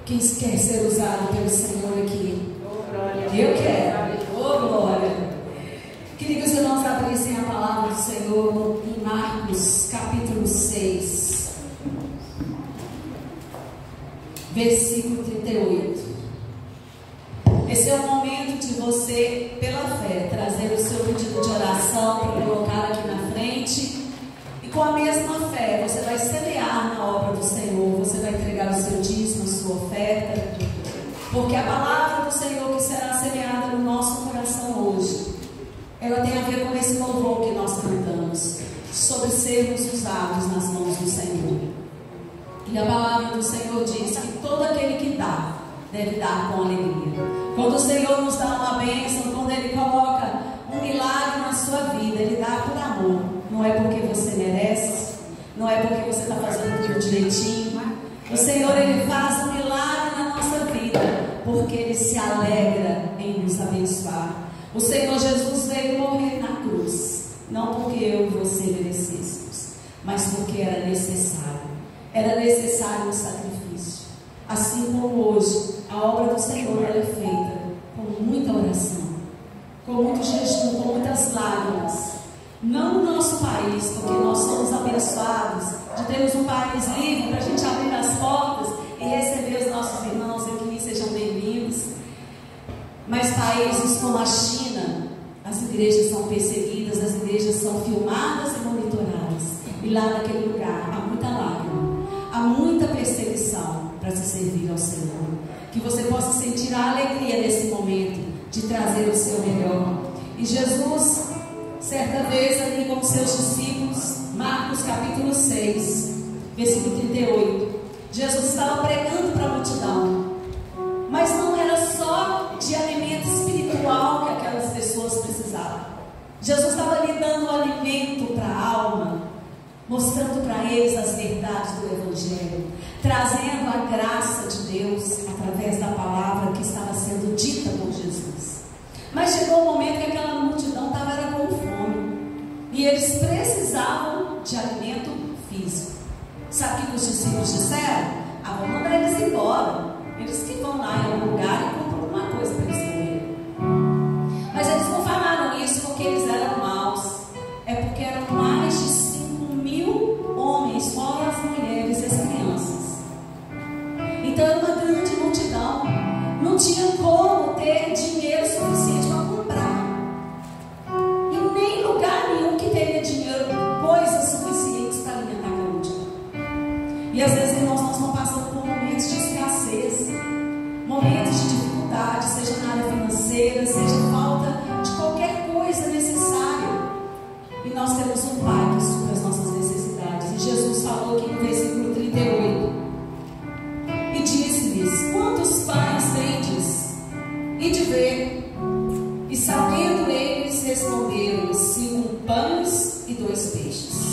Quem quer ser usado pelo Senhor aqui? Eu quero. Oh, glória. Queria que os irmãos abrissem a palavra do Senhor em Marcos, capítulo 6, versículo 38. Esse é o momento de você, pela fé, trazer o seu pedido de oração para colocar aqui na frente. E com a mesma fé, você vai semear na obra do Senhor. Você vai entregar o seu dízimo, a sua oferta. Porque a palavra do Senhor que será semeada no nosso coração hoje, ela tem a ver com esse louvor que nós cantamos, sobre sermos usados nas mãos do Senhor. E a palavra do Senhor diz que todo aquele que dá, deve dar com alegria. Quando o Senhor nos dá uma bênção, quando Ele coloca um milagre na sua vida, Ele dá por amor. Não é porque você merece, não é porque você está fazendo tudo direitinho. O Senhor, Ele faz um milagre na nossa vida, porque Ele se alegra em nos abençoar. O Senhor Jesus veio morrer na cruz, não porque eu e você merecêssemos, mas porque era necessário. Era necessário um sacrifício. Assim como hoje, a obra do Senhor ela é feita com muita oração, com muito jejum, com muitas lágrimas. Não no nosso país, porque nós somos abençoados de termos um país livre para a gente abrir as portas e receber os nossos irmãos aqui, sejam bem-vindos. Mas países como a China, as igrejas são perseguidas, as igrejas são filmadas e monitoradas. E lá naquele lugar há muita lágrima, há muita perseguição para se servir ao Senhor. Que você possa sentir a alegria nesse momento de trazer o seu melhor. E Jesus, certa vez ali com seus discípulos, Marcos capítulo 6, versículo 38, Jesus estava pregando para a multidão. Mas não era só de alimento espiritual que aquelas pessoas precisavam. Jesus estava lhe dando alimento para a alma, mostrando para eles as verdades do Evangelho, trazendo a graça de Deus através da palavra que estava sendo dita por Jesus. Mas chegou o momento que aquela multidão estava com fome e eles precisavam de alimento físico. Sabe o que os discípulos disseram? Vamos mandar eles embora. Eles que vão lá em algum lugar e compram alguma coisa para eles comerem. Mas eles não falaram isso porque eles eram maus. É porque eram mais de 5.000 homens, fora as mulheres e as crianças. Então era uma grande multidão. Não tinha como ter dinheiro suficiente para comprar. E nem lugar nenhum que teria dinheiro, coisas suficientes para alimentar aquela multidão. E às vezes, irmãos, nós estamos passando por momentos de escassez, momentos de dificuldade, seja na área financeira, seja falta de qualquer coisa necessária. E nós temos um Pai que supra as nossas necessidades. E Jesus falou aqui no versículo 38. E disse-lhes: quantos pães tendes? E de ver. E sabendo eles, responderam: 5 pães e 2 peixes.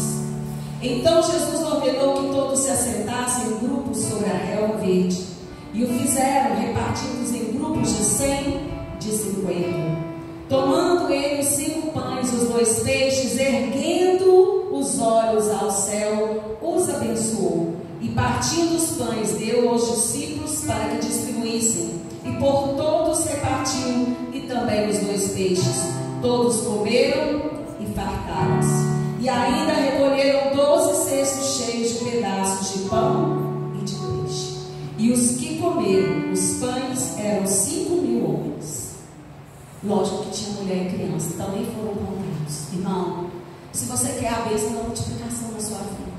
Então Jesus ordenou que todos se assentassem em grupos sobre a relva verde. E o fizeram, repartidos em grupos de 100, de 50. Tomando ele os 5 pães e os 2 peixes, erguendo os olhos ao céu, os abençoou. E partindo os pães, deu aos discípulos para que distribuíssem. E por todos repartiu, e também os 2 peixes. Todos comeram e fartaram-se. E ainda recolheram 12 cestos cheios de pedaços de pão e de peixe. E os que comeram os pães eram 5.000 homens. Lógico que tinha mulher e criança, também foram contados. Irmão, se você quer a bênção da multiplicação na sua vida,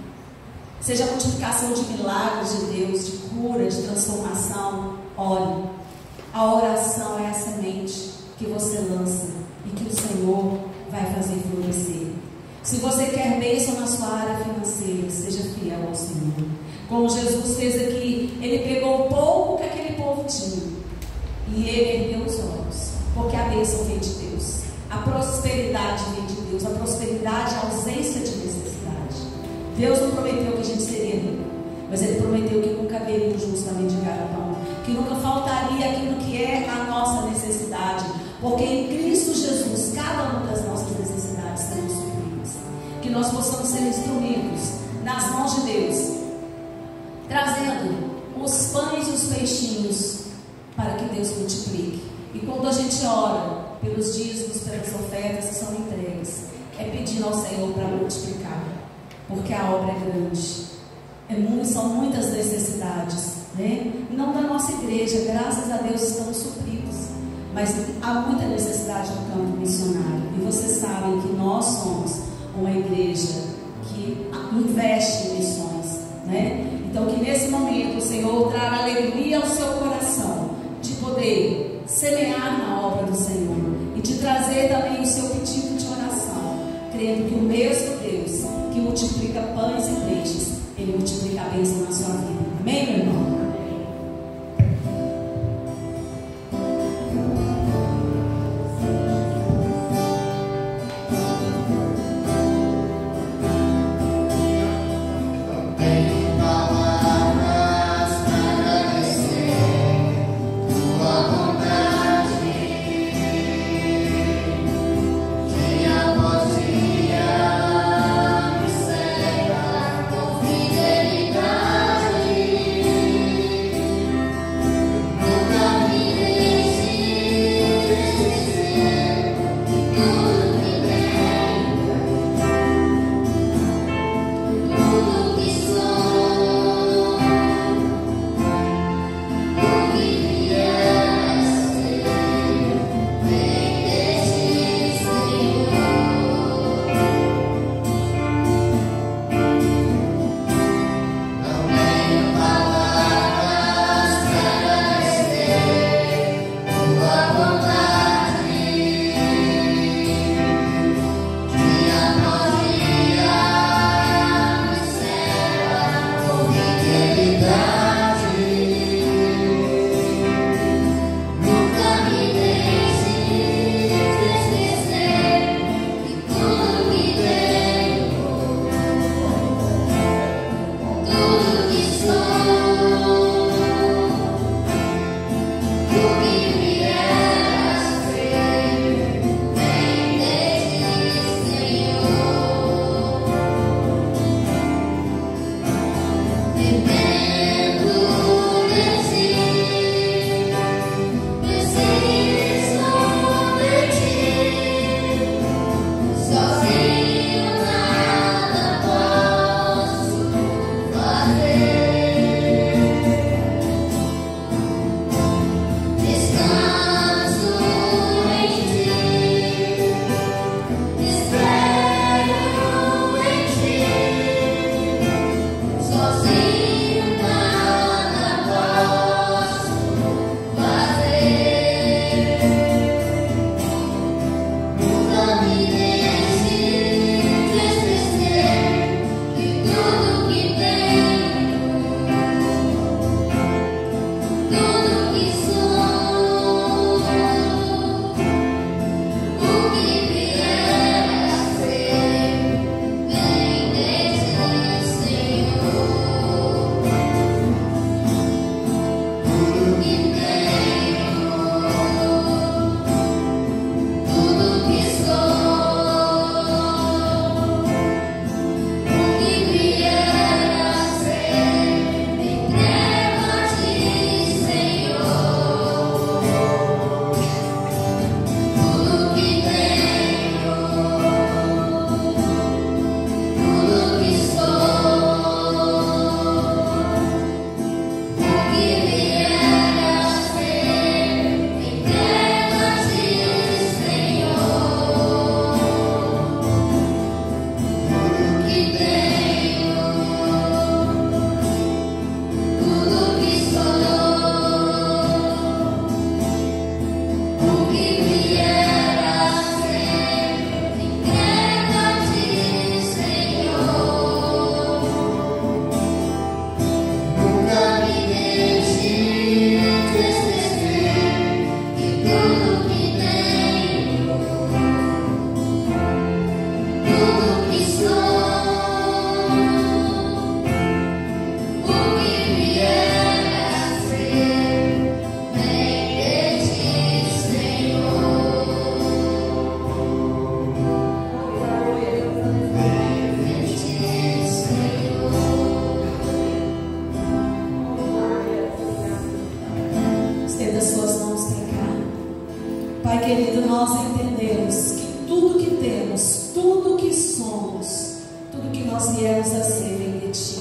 seja a multiplicação de milagres de Deus, de cura, de transformação, ore. A oração é a semente que você lança e que o Senhor vai fazer florescer. Se você quer bênção na sua área financeira, seja fiel ao Senhor. Como Jesus fez aqui, Ele pegou o pouco que aquele povo tinha e Ele ergueu os olhos, porque a bênção vem de Deus, a prosperidade vem de Deus. A prosperidade é a ausência de necessidade. Deus não prometeu que a gente seria rico, mas Ele prometeu que nunca haveria um justo a mendigar o pão, que nunca faltaria aquilo que é a nossa necessidade, porque em Cristo Jesus cada uma das nossas necessidades está supridas. nós possamos ser instrumentos nas mãos de Deus, trazendo os pães e os peixinhos para que Deus multiplique. E quando a gente ora pelos dízimos, pelas ofertas que são entregues, é pedindo ao Senhor para multiplicar, porque a obra é grande, são muitas necessidades, né? Não da nossa igreja, graças a Deus estamos supridos, mas há muita necessidade no campo missionário, e vocês sabem que nós somos uma igreja que investe em missões, né? Então que nesse momento o Senhor traga alegria ao seu coração de poder semear na obra do Senhor e de trazer também o seu pedido de oração, crendo que o mesmo Deus que multiplica pães e peixes, Ele multiplica a bênção na sua vida. Amém, meu irmão? Fidelidade. nós entendemos que tudo que temos, tudo que somos, tudo que nós viemos a ser vem de Ti.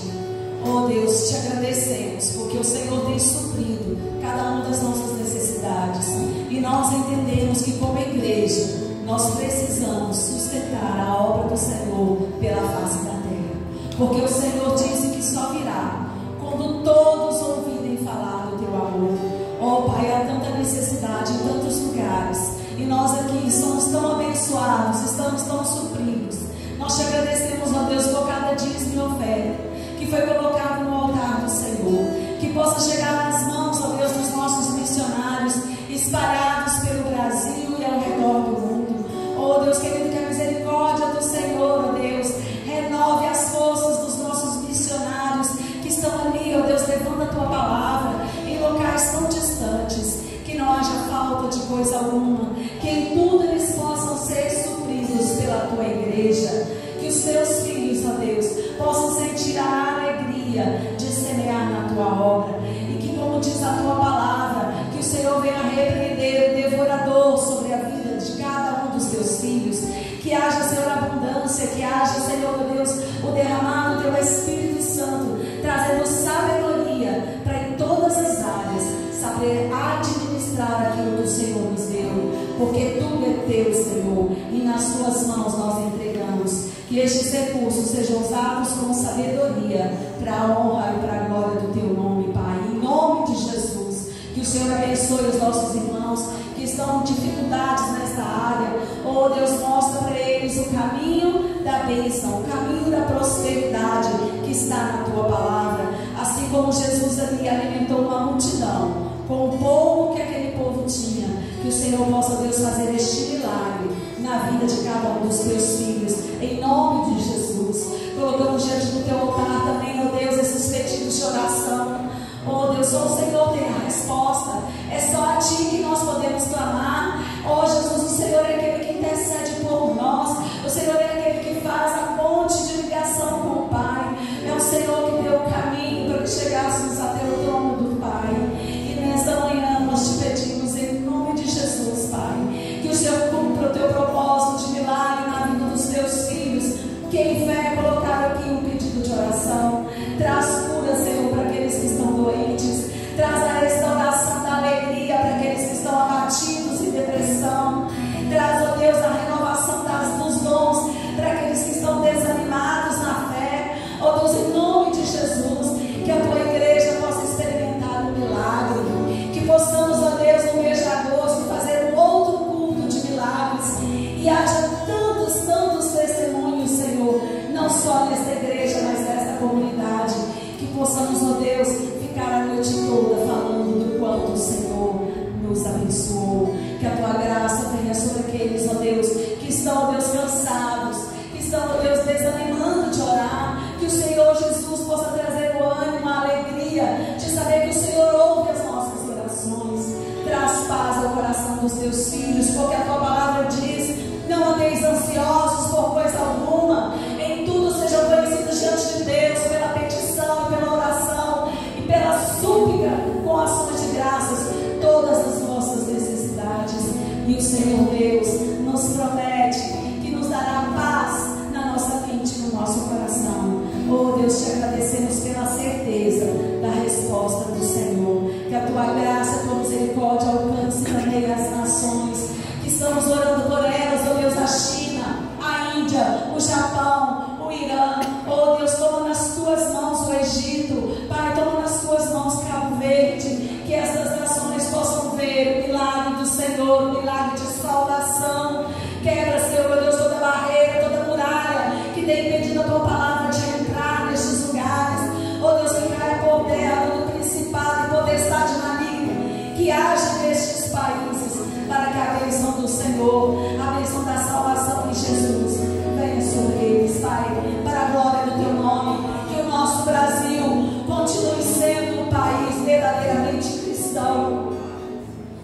Oh Deus, Te agradecemos, porque o Senhor tem suprido cada uma das nossas necessidades. E nós entendemos que como igreja, nós precisamos sustentar a obra do Senhor pela face da terra. Porque o Senhor disse que só virá quando todos ouvirem falar do Teu amor. Oh Pai, há tanta necessidade em tantos lugares. E nós aqui somos tão abençoados, estamos tão supridos. Nós Te agradecemos, ó Deus, por cada dízimo e oferta que foi colocado no altar do Senhor. Que possa chegar nas mãos, ó Deus, dos nossos missionários espalhados pelo Brasil e ao redor do mundo. Oh Deus querido, que a misericórdia do Senhor, ó Deus, renove as forças dos nossos missionários que estão ali, ó Deus, levando a Tua palavra em locais tão distantes. Que não haja falta de coisa alguma, que em tudo eles possam ser supridos pela Tua igreja. Que os Teus filhos, ó Deus, possam sentir a alegria de semear na Tua obra. E que, como diz a Tua palavra, que o Senhor venha repreender o devorador sobre a vida de cada um dos Teus filhos. Que haja, Senhor, abundância, que haja, Senhor, meu Deus, o derramado do Teu Espírito Santo, trazendo sabedoria para em todas as áreas saber administrar aquilo que o Senhor nos deu, porque tudo é Teu, Senhor, e nas Tuas mãos nós entregamos. Que estes recursos sejam usados com sabedoria para a honra e para a glória do Teu nome, Pai, em nome de Jesus. Que o Senhor abençoe os nossos irmãos que estão em dificuldades nesta área. Oh Deus, mostra para eles o caminho da bênção, o caminho da prosperidade que está na Tua palavra. Assim como Jesus ali alimentou uma multidão com o pouco que aquele povo tinha, que o Senhor possa, Deus, fazer este milagre na vida de cada um dos Teus filhos, em nome de Jesus. Colocamos diante do Teu altar também, ó Deus, esses pedidos de oração. Oh Deus, só o Senhor tem a resposta. É só a Ti que nós podemos clamar. Oh Jesus, o Senhor é aquele que intercede por nós. O Senhor é aquele que faz a ponte de ligação com o Pai. É o Senhor que deu o caminho para que chegássemos até o trono do Pai. E nesta manhã nós Te pedimos em nome de Jesus, Pai, que o Senhor cumpra o Teu propósito de milagre na vida dos Teus filhos. Que em fé colocar aqui um pedido de oração. Traz cura, Senhor, para aqueles que estão doentes. Traz a restauração da alegria para aqueles que estão abatidos em depressão. Traz, ó Deus, a renovação dos dons para aqueles que estão desanimados na fé. Ó Deus, em nome de Jesus, que a Tua igreja possa experimentar um milagre. Que possamos, ó Deus, no mês de agosto fazer um outro culto de milagres. E haja tantos testemunhos, Senhor, não só nesta igreja, mas nesta comunidade. Que possamos, ó Deus, ficar a noite toda falando do quanto o Senhor nos abençoou. Que a Tua graça venha sobre aqueles, ó Deus, que estão, ó Deus, cansados, que estão, ó Deus, desanimando de orar. Que o Senhor Jesus possa trazer o ânimo, a alegria de saber que o Senhor ouve as nossas orações. Traz paz ao coração dos Teus filhos, porque a Tua palavra diz: não andeis ansiosos por coisa alguma, em tudo sejam conhecidos diante de Deus pela petição e pela oração e pela súplica com ações de graças todas as vossas necessidades. E o Senhor Deus nos promete que nos dará paz na nossa mente e no nosso coração. Oh Deus, Te agradecemos pela certeza da resposta do Senhor. Que a Tua graça, a Tua misericórdia alcance também as nações que estamos orando por elas, oh Deus, a China, a Índia, o Japão, o Irã. Oh Deus, toma nas Tuas mãos o Egito, Pai, toma nas Tuas mãos Cabo Verde. Que essas nações possam ver o milagre do Senhor, o milagre de salvação. Quebra, Senhor, meu Deus, toda barreira, toda muralha que tem impedido a Tua palavra de entrar nestes lugares. Oh Deus, que caia por terra todo principado e potestade maligna que haja nestes países, para que a bênção do Senhor, a bênção da salvação de Jesus venha sobre eles, Pai, para a glória do Teu nome. Que o nosso Brasil continue sendo um país verdadeiramente cristão,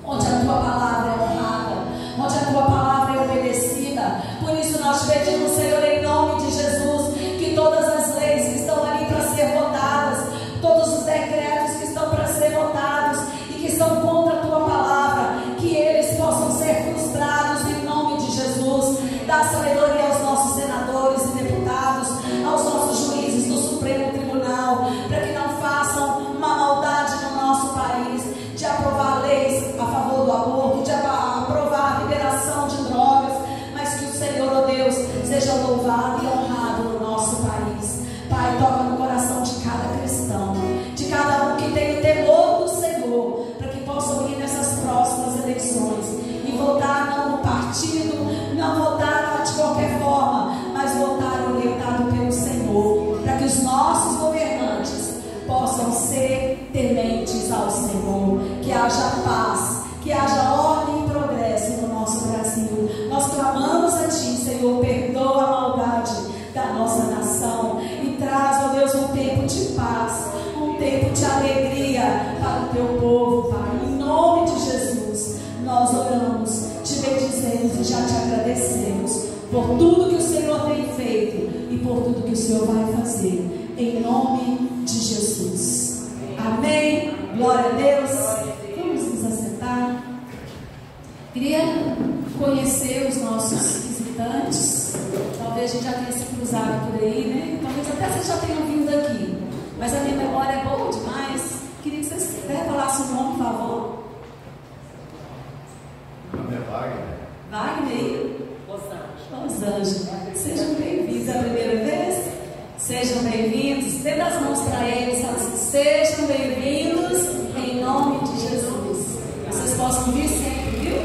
onde a Tua palavra é honrada, onde a Tua palavra é obedecida. Por isso nós te pedimos, Senhor, em nome de Jesus, que todas as leis que estão ali para ser votadas, todos os decretos que estão para ser votados e que estão contra a Tua palavra, que eles possam ser frustrados ao Senhor, que haja paz, que haja ordem e progresso no nosso Brasil. Nós clamamos a Ti, Senhor, perdoa a maldade da nossa nação e traz, ó Deus, um tempo de paz, um tempo de alegria para o Teu povo, Pai. Em nome de Jesus, nós oramos, Te bendizemos e já Te agradecemos por tudo que o Senhor tem feito e por tudo que o Senhor vai fazer, em nome de Jesus. Amém. Glória a Deus. Vamos nos assentar. Queria conhecer os nossos visitantes. Talvez a gente já tenha se cruzado por aí, né? Talvez até vocês já tenham vindo aqui, mas a minha memória é boa demais. Queria que vocês falassem o nome, por favor. Meu nome é Wagner. Wagner? Rosângela. Sejam bem-vindos. É a primeira vez? Sejam bem-vindos. Dê as mãos para eles. Fala assim, sejam bem-vindos em nome de Jesus. Vocês possam vir sempre, viu?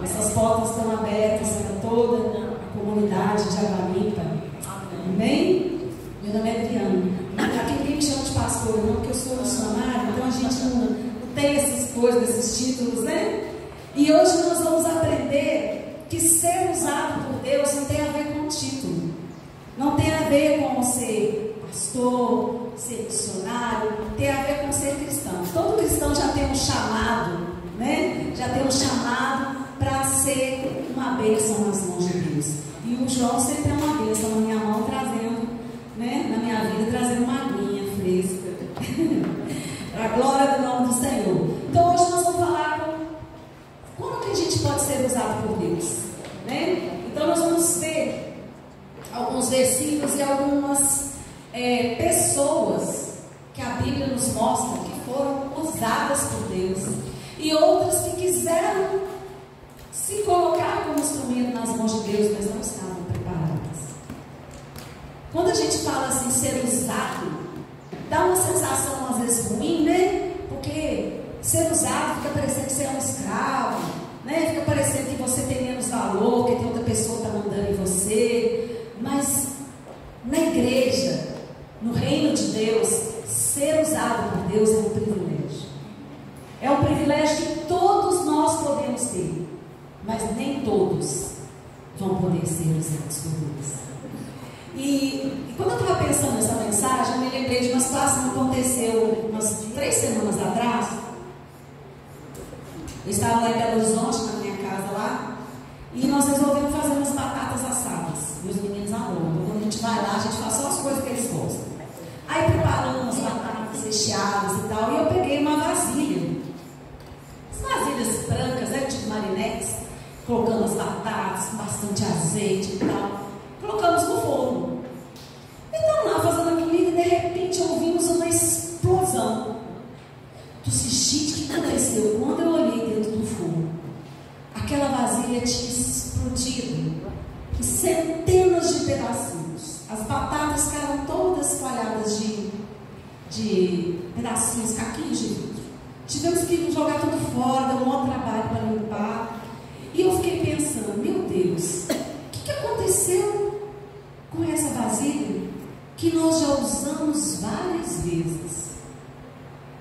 Essas portas estão abertas para toda a comunidade de Água Limpa. Amém? Meu nome é Adriana. Aqui ninguém me chama de pastor, não, porque eu sou missionária, então a gente não tem essas coisas, esses títulos, né? E hoje nós vamos aprender que ser usado por Deus não tem a ver com título, não tem a ver com ser pastor, ser missionário, tem a ver com ser cristão. Todo cristão já tem um chamado, né? Já tem um chamado para ser uma bênção nas mãos de Deus. E o João sempre é uma bênção na minha mão, trazendo, né, na minha vida, trazendo uma aguinha fresca. Para a glória do nome do Senhor. Então hoje nós vamos falar como que a gente pode ser usado por Deus, né? Então nós vamos ver alguns versículos e algumas pessoas que a Bíblia nos mostra que foram usadas por Deus e outras que quiseram se colocar como instrumento nas mãos de Deus, mas não estavam preparadas. Quando a gente fala assim, ser usado, dá uma sensação às vezes ruim, né? Porque ser usado fica parecendo que você é um escravo, né? Fica parecendo que você tem menos valor, que tem outra pessoa que está mandando em você. Mas na igreja, no reino de Deus, ser usado por Deus é um privilégio. É um privilégio que todos nós podemos ter, mas nem todos vão poder ser usados por Deus. E quando eu estava pensando nessa mensagem, eu me lembrei de uma situação que aconteceu umas 3 semanas atrás. Eu estava lá em Belo Horizonte, na minha casa lá, e nós resolvemos fazer umas batatas assadas. E os meninos adoram. Então, quando a gente vai lá, a gente faz só as coisas que eles gostam. Aí preparamos umas batatas recheadas e tal, e eu peguei uma vasilha. As vasilhas brancas, né, tipo marinex, colocamos as batatas com bastante azeite e tal. Colocamos no forno. Então lá fazendo a comida e de repente ouvimos uma explosão. Eu disse, gente, o que aconteceu? Quando eu olhei dentro do forno, aquela vasilha tinha explodido em centenas de pedacinhos. As batatas ficaram todas espalhadas de pedacinhos, caquinhos de vidro. Tivemos que jogar tudo fora, deu um maior trabalho para limpar. E eu fiquei pensando, meu Deus, o que aconteceu com essa vasilha que nós já usamos várias vezes?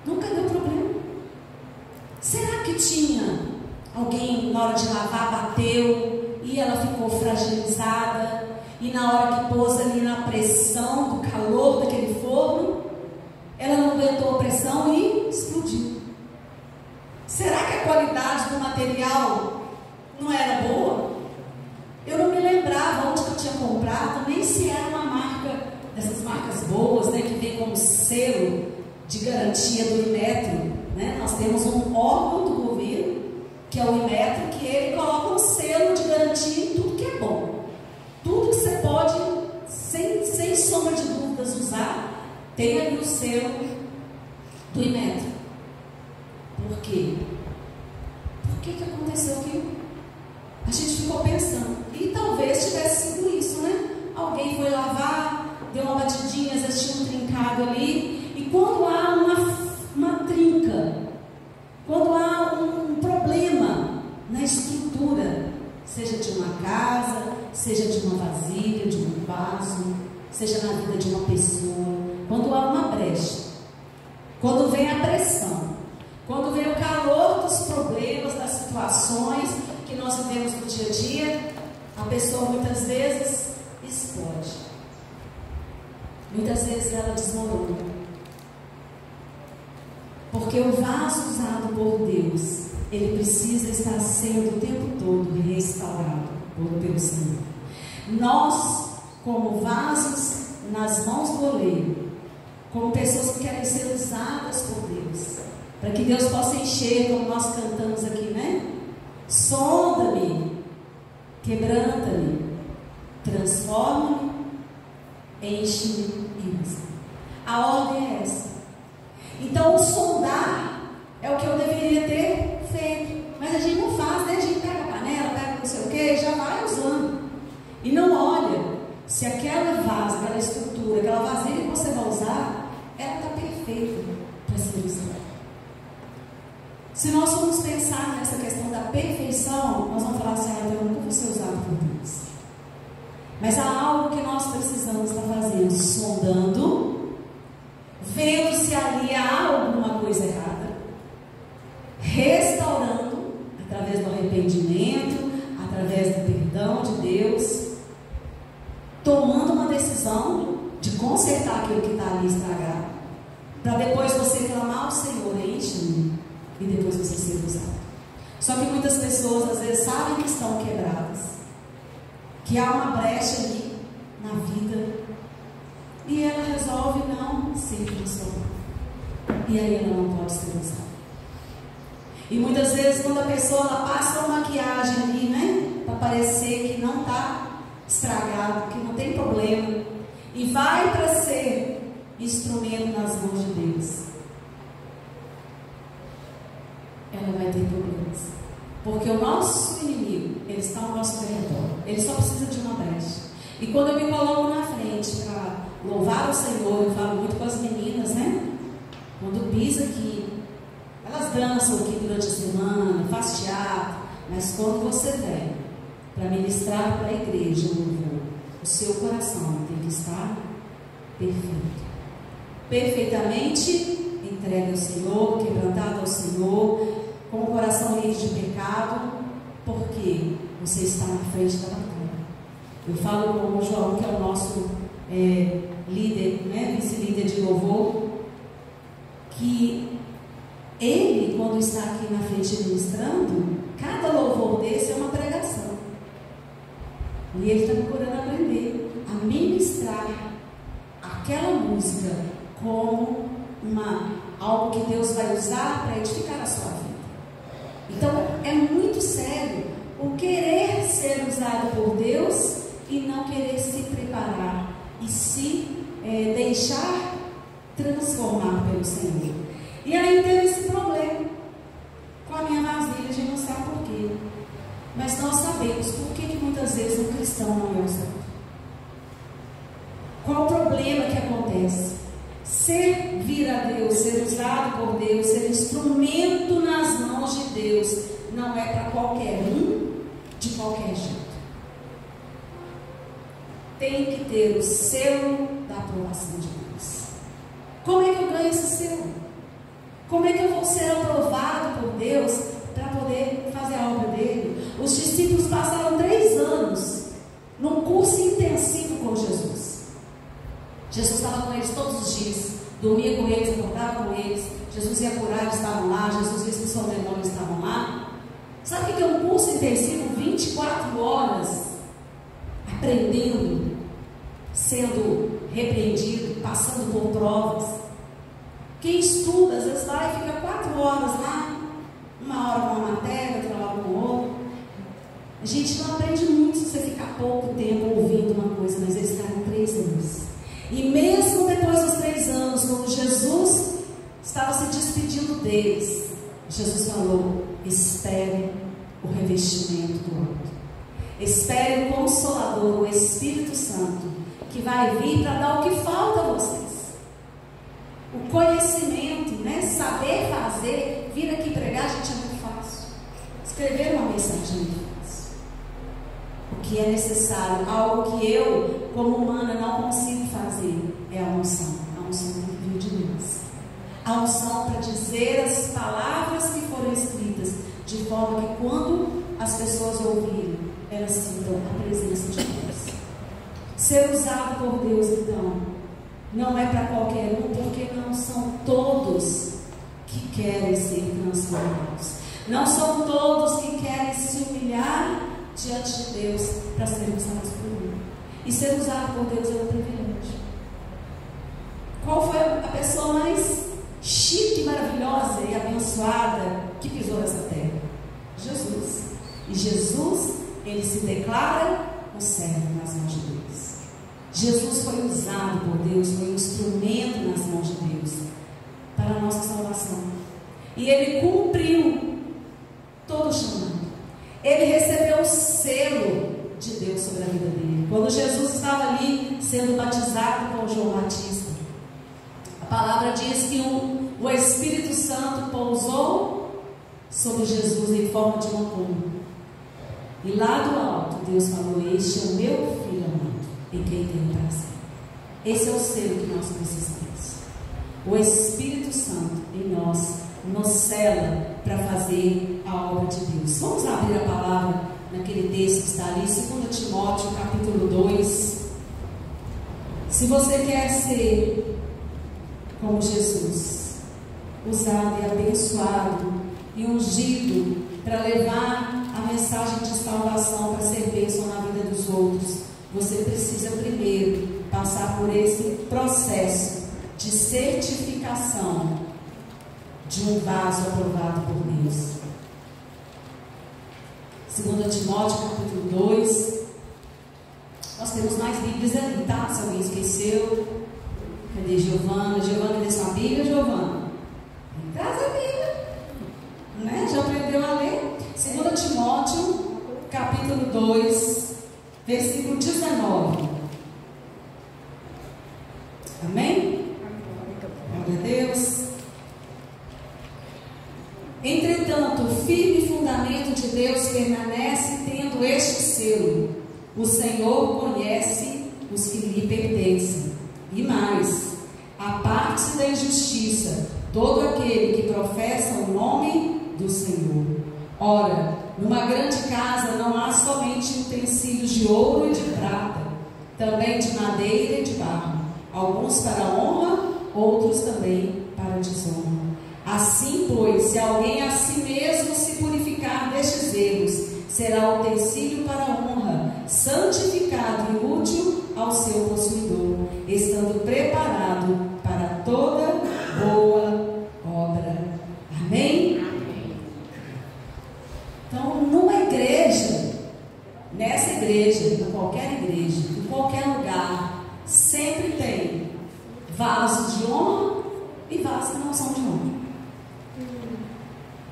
Nunca deu problema. Será que tinha alguém na hora de lavar bateu e ela ficou fragilizada e na hora que pôs ali na pressão do calor daquele forno, ela não aguentou a pressão e explodiu? Será que a qualidade do material não era boa? Eu não me lembrava onde que eu tinha comprado, nem se era uma marca, dessas marcas boas, né, que vem como selo de garantia do Inmetro, né? Nós temos um órgão do governo, que é o Inmetro, que ele coloca um selo de garantia em tudo que é bom. Tudo que você pode, sem sombra de dúvidas, usar, tem ali o selo do Inmetro. Por quê? Por que aconteceu aquilo? A gente ficou pensando, e talvez tivesse sido isso, né? Alguém foi lavar, deu uma batidinha, às vezes tinha um trincado ali, e quando há uma trinca, quando há um problema na estrutura, seja de uma casa, seja de uma vasilha, de um vaso, seja na vida de uma pessoa, quando há uma brecha, quando vem a pressão, Quando vem o calor dos problemas, das situações que nós vivemos no dia a dia, a pessoa muitas vezes explode. Muitas vezes ela desmorona. Porque o vaso usado por Deus, ele precisa estar sendo o tempo todo restaurado pelo Senhor. Nós, como vasos nas mãos do oleiro, como pessoas que querem ser usadas por Deus, para que Deus possa encher, como nós cantamos aqui, né? Sonda-me, quebranta-me, transforma-me, enche-me e usa. A ordem é essa. Então, o sondar é o que eu deveria ter feito, mas a gente não faz, né? A gente pega a panela, pega não sei o que, já vai usando e não olha se aquela vaso, aquela estrutura, aquela vasilha que você vai usar, ela está perfeita para ser usada. Se nós formos pensar nessa questão da perfeição, nós vamos falar assim: eu nunca vou ser usado por Deus. Mas há algo que nós precisamos estar fazendo, sondando, vendo se ali há alguma coisa errada, restaurando através do arrependimento, através do perdão de Deus, tomando uma decisão de consertar aquilo que está ali estragado, para depois você clamar ao Senhor: enche-me, e depois você ser usado. Só que muitas pessoas às vezes sabem que estão quebradas, que há uma brecha ali na vida, e ela resolve não se transformar, e aí ela não pode ser usada. E muitas vezes quando a pessoa ela passa uma maquiagem ali, né, para parecer que não está estragado, que não tem problema, e vai para ser instrumento nas mãos de Deus, ela vai ter problemas, porque o nosso inimigo, ele está ao nosso redor, ele só precisa de uma brecha. E quando eu me coloco na frente para louvar o Senhor, eu falo muito com as meninas, né? Quando pisa aqui, elas dançam aqui durante a semana, faz teatro, mas quando você vem para ministrar para a igreja, o seu coração tem que estar perfeito, perfeitamente entregue ao Senhor, quebrantado ao Senhor, com o coração livre de pecado, porque você está na frente da batalha. Eu falo com o João, que é o nosso líder, né, vice-líder de louvor, que ele, quando está aqui na frente ministrando, cada louvor desse é uma pregação. E ele está procurando aprender a ministrar aquela música como algo que Deus vai usar para edificar a sua vida. Então é muito sério o querer ser usado por Deus e não querer se preparar e se deixar transformar pelo Senhor. E aí teve esse problema com a minha vasilha, a gente não sabe por quê, mas nós sabemos por que muitas vezes um cristão não é usado. Qual o problema que acontece? Servir a Deus, ser usado por Deus, ser instrumento nas mãos de Deus, não é para qualquer um, de qualquer jeito. Tem que ter o selo da aprovação de Deus. Como é que eu ganho esse selo? Como é que eu vou ser aprovado por Deus para poder fazer a obra dele? Os discípulos passaram 3 anos num curso intensivo com Jesus. Jesus estava com eles todos os dias, dormia com eles, acordava com eles. Jesus ia curar, eles estavam lá. Jesus ia expulsar o demônio, eles estavam lá. Sabe o que é um curso intensivo? 24 horas aprendendo, sendo repreendido, passando por provas. Quem estuda, às vezes vai e fica 4 horas lá, 1 hora com uma matéria, outra hora com outra. A gente não aprende muito se você ficar pouco tempo ouvindo uma coisa, mas eles ficaram 3 anos. E mesmo depois dos 3 anos, quando Jesus estava se despedindo deles, Jesus falou: espere o revestimento do alto, espere o Consolador, o Espírito Santo, que vai vir para dar o que falta a vocês. O conhecimento, né? Saber fazer, vir aqui pregar, gente, é muito fácil. Escrever uma mensagem é muito fácil. O que é necessário, algo que eu, como humana, não consigo fazer, é a unção. A unção que veio de Deus. a unção para dizer as palavras que foram escritas, de forma que quando as pessoas ouvirem, elas sintam a presença de Deus. Ser usado por Deus, então, não é para qualquer um, porque não são todos que querem ser transformados. Não são todos que querem se humilhar diante de Deus para serem usados por Ele. E ser usado por Deus é um privilégio. Qual foi a pessoa mais chique, maravilhosa e abençoada que pisou nessa terra? Jesus. E Jesus, ele se declara o servo nas mãos de Deus. Jesus foi usado por Deus, foi um instrumento nas mãos de Deus para a nossa salvação. E ele cumpriu todo o chamado. Ele recebeu o selo de Deus sobre a vida dele. Quando Jesus estava ali sendo batizado por João Batista, a palavra diz que o Espírito Santo pousou sobre Jesus em forma de uma pomba. E lá do alto Deus falou: este é o meu filho amado, em quem tenho prazer. Esse é o selo que nós precisamos. O Espírito Santo em nós nos sela para fazer a obra de Deus. Vamos abrir a palavra naquele texto que está ali, 2 Timóteo capítulo 2. Se você quer ser como Jesus, usado e abençoado e ungido para levar a mensagem de salvação, para ser bênção na vida dos outros, você precisa primeiro passar por esse processo de certificação de um vaso aprovado por Deus. 2 Timóteo capítulo 2. Nós temos mais Bíblias ali, tá? Se alguém esqueceu. Cadê Giovana? Giovana, cadê sua Bíblia, Giovana? Traz a Bíblia, né? Já aprendeu a ler? 2 Timóteo capítulo 2, versículo 19. Amém? Glória a Deus. Entretanto, o firme fundamento de Deus permanece tendo este selo: o Senhor conhece os que lhe pertencem. E mais, aparte-se da injustiça todo aquele que professa o nome do Senhor. Ora, numa grande casa não há somente utensílios de ouro e de prata, também de madeira e de barro, alguns para honra, outros também para desonra. Assim, pois, se alguém a si mesmo se purificar destes erros, será utensílio para honra, santificado e útil ao seu possuidor, estando preparado para toda boa obra. Amém? Então, numa igreja, nessa igreja, em qualquer igreja, em qualquer lugar, sempre tem vasos de honra e vasos que não são de honra.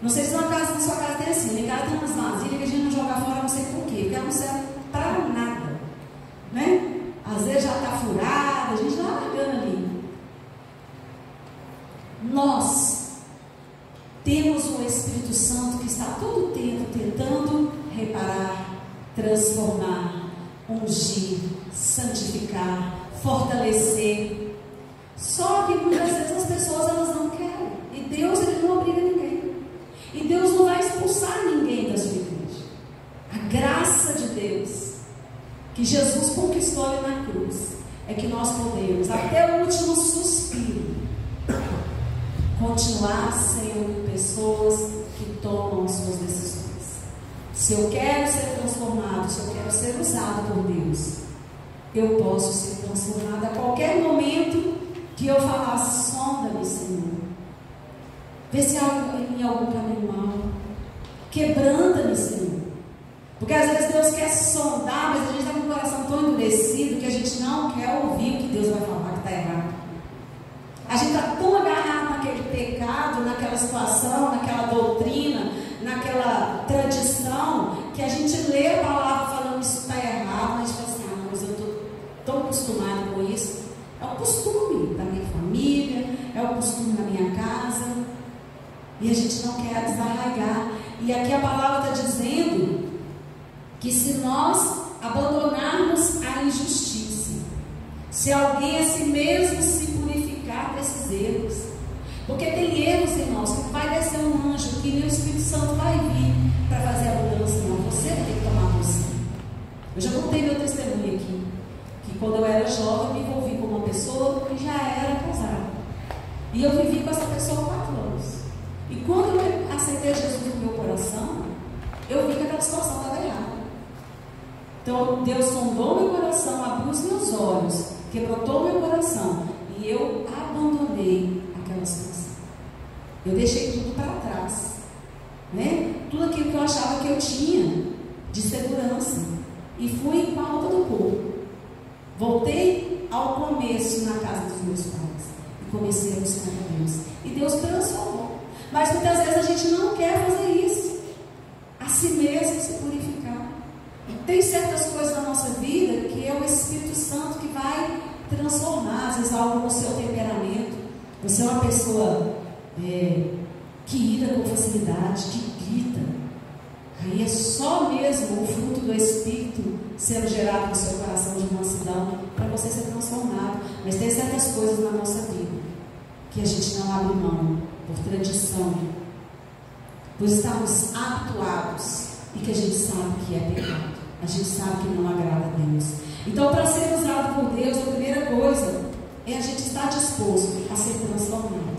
Não sei se na sua casa tem assim, em casa tem umas vasilhas que a gente não joga fora, não sei por quê, porque ela não serve para nada, né? Às vezes já está furada, a gente está largando ali. Nós temos um Espírito Santo que está todo o tempo tentando reparar, transformar, ungir, santificar, fortalecer. Só que muitas vezes as pessoas elas não querem. E Deus ele não obriga ninguém. E Deus não vai expulsar ninguém da sua igreja. A graça de Deus que Jesus conquistou ali na cruz é que nós podemos, até o último suspiro, continuar sendo pessoas que tomam as suas decisões. Se eu quero ser transformado, se eu quero ser usado por Deus, eu posso ser transformado a qualquer momento que eu falar: sonda-me, Senhor, vê se há em algum caminho mau, quebranta-me, Senhor. Porque às vezes Deus quer sondar, mas a gente está com o coração tão endurecido que a gente não quer ouvir o que Deus vai falar que está errado. A gente está tão agarrado naquele pecado, naquela situação, naquela doutrina, naquela tradição, que a gente lê a palavra falando isso está errado, mas a gente fala assim: ah, mas eu estou tão acostumado com isso. É o costume da minha família, é o costume da minha casa, e a gente não quer desarraigar. E aqui a palavra está dizendo que se nós abandonarmos a injustiça, se alguém a si mesmo se purificar desses erros, Porque tem erros, irmãos, que vai descer um anjo, que o Espírito Santo vai vir para fazer a mudança, não. Você vai ter que tomar posição. Eu já contei meu testemunho aqui, que quando eu era jovem, eu me envolvi com uma pessoa que já era casada. E eu vivi com essa pessoa 4 anos. E quando eu aceitei Jesus no meu coração, eu vi que aquela situação estava errada. Então, Deus sondou meu coração, abriu os meus olhos, quebrantou meu coração, e eu abandonei aquela situação. Eu deixei tudo para trás, né? Tudo aquilo que eu achava que eu tinha de segurança, e fui com a alta do corpo. Voltei ao começo na casa dos meus pais e comecei a buscar a Deus, e Deus transformou. Mas muitas vezes a gente não quer fazer isso, a si mesmo se purificar. Tem certas coisas na nossa vida que é o Espírito Santo que vai transformar, às vezes algo no seu temperamento. Você é uma pessoa que ira com facilidade, que grita. Aí é só mesmo o fruto do Espírito sendo gerado no seu coração de mansidão para você ser transformado. Mas tem certas coisas na nossa vida que a gente não abre mão por tradição, por estarmos habituados e que a gente sabe que é pecado. A gente sabe que não agrada a Deus. Então, para ser usado por Deus, a primeira coisa é a gente estar disposto a ser transformado.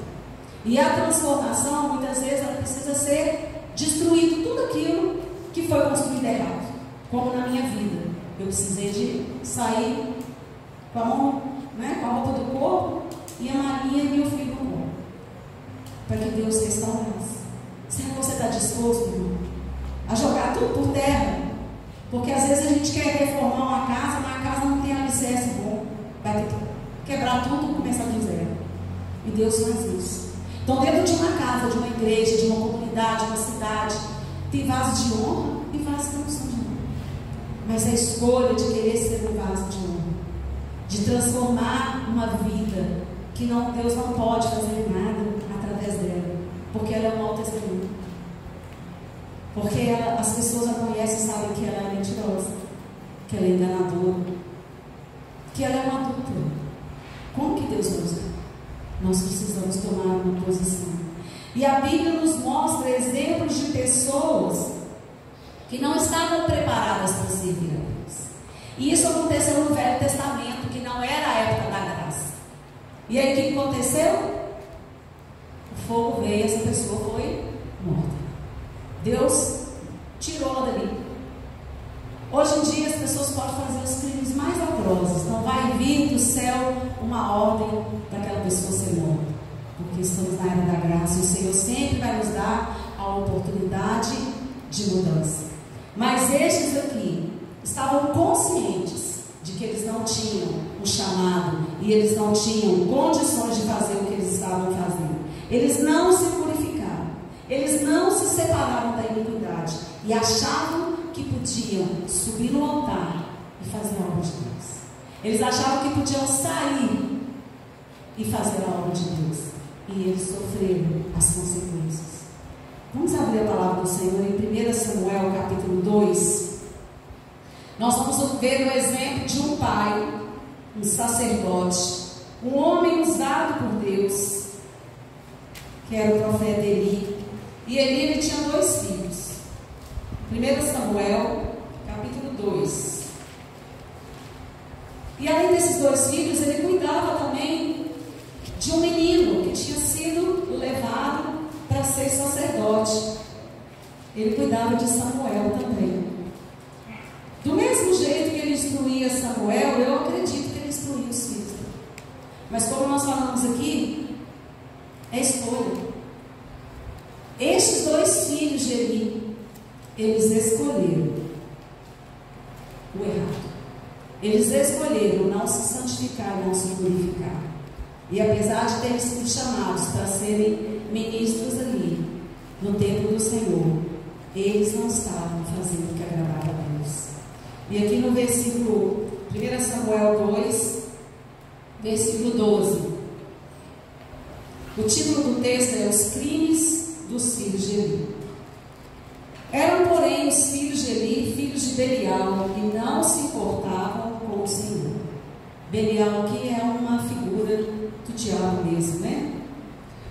E a transformação, muitas vezes, ela precisa ser destruído tudo aquilo que foi construído errado. Como na minha vida, eu precisei de sair com a mão, né, com a roupa do corpo e a Maria e meu filho no corpo, para que Deus restaurasse. Será que você está disposto, irmão, a jogar tudo por terra? Porque às vezes a gente quer reformar uma casa, mas a casa não tem alicerce bom. Vai ter que quebrar tudo e começar do zero. E Deus faz isso. Então, dentro de uma casa, de uma igreja, de uma comunidade, de uma cidade, tem vasos de honra e vasos que não são de honra. Mas a escolha de querer ser um vaso de honra, de transformar uma vida que Deus não pode fazer nada através dela, porque ela é um mau testemunho. Porque as pessoas a conhecem e sabem que ela é mentirosa, que ela é enganadora, que ela é uma adulta. Como que Deus vai usar? Nós precisamos tomar uma posição. E a Bíblia nos mostra exemplos de pessoas que não estavam preparadas para servir a Deus. E isso aconteceu no Velho Testamento, que não era a época da graça. E aí o que aconteceu? O fogo veio e essa pessoa foi morta. Deus tirou ela dali. Hoje em dia as pessoas podem fazer os crimes mais atrozes. Não vai vir do céu uma ordem daquela pessoa ser morta, porque estamos na era da graça e o Senhor sempre vai nos dar a oportunidade de mudança. Mas estes aqui estavam conscientes de que eles não tinham um chamado e eles não tinham condições de fazer o que eles estavam fazendo. Eles não se purificaram, eles não se separaram da iniquidade e achavam que podiam subir no altar e fazer a obra de Deus. Eles achavam que podiam sair e fazer a obra de Deus, e eles sofreram as consequências. Vamos abrir a palavra do Senhor em 1 Samuel capítulo 2. Nós vamos ver o exemplo de um pai, um sacerdote, um homem usado por Deus, que era o profeta Eli. E Eli, ele tinha 2 filhos. 1 Samuel capítulo 2. E além desses 2 filhos, ele cuidava também de um menino que tinha sido levado para ser sacerdote. Ele cuidava de Samuel também. Do mesmo jeito que ele instruía Samuel, eu acredito que ele instruía os filhos. Mas como nós falamos aqui, é escolha. Estes 2 filhos de Eli, eles escolheram o errado. Eles escolheram não se santificar, não se purificar. E apesar de terem sido chamados para serem ministros ali, no templo do Senhor, eles não estavam fazendo o que agradava a Deus. E aqui no versículo 1 Samuel 2, versículo 12, o título do texto é Os Crimes dos Filhos de Eli. Eram, porém, os filhos de Eli, filhos de Belial, que não se importavam com o Senhor. Belial aqui é uma figura do diabo mesmo, né?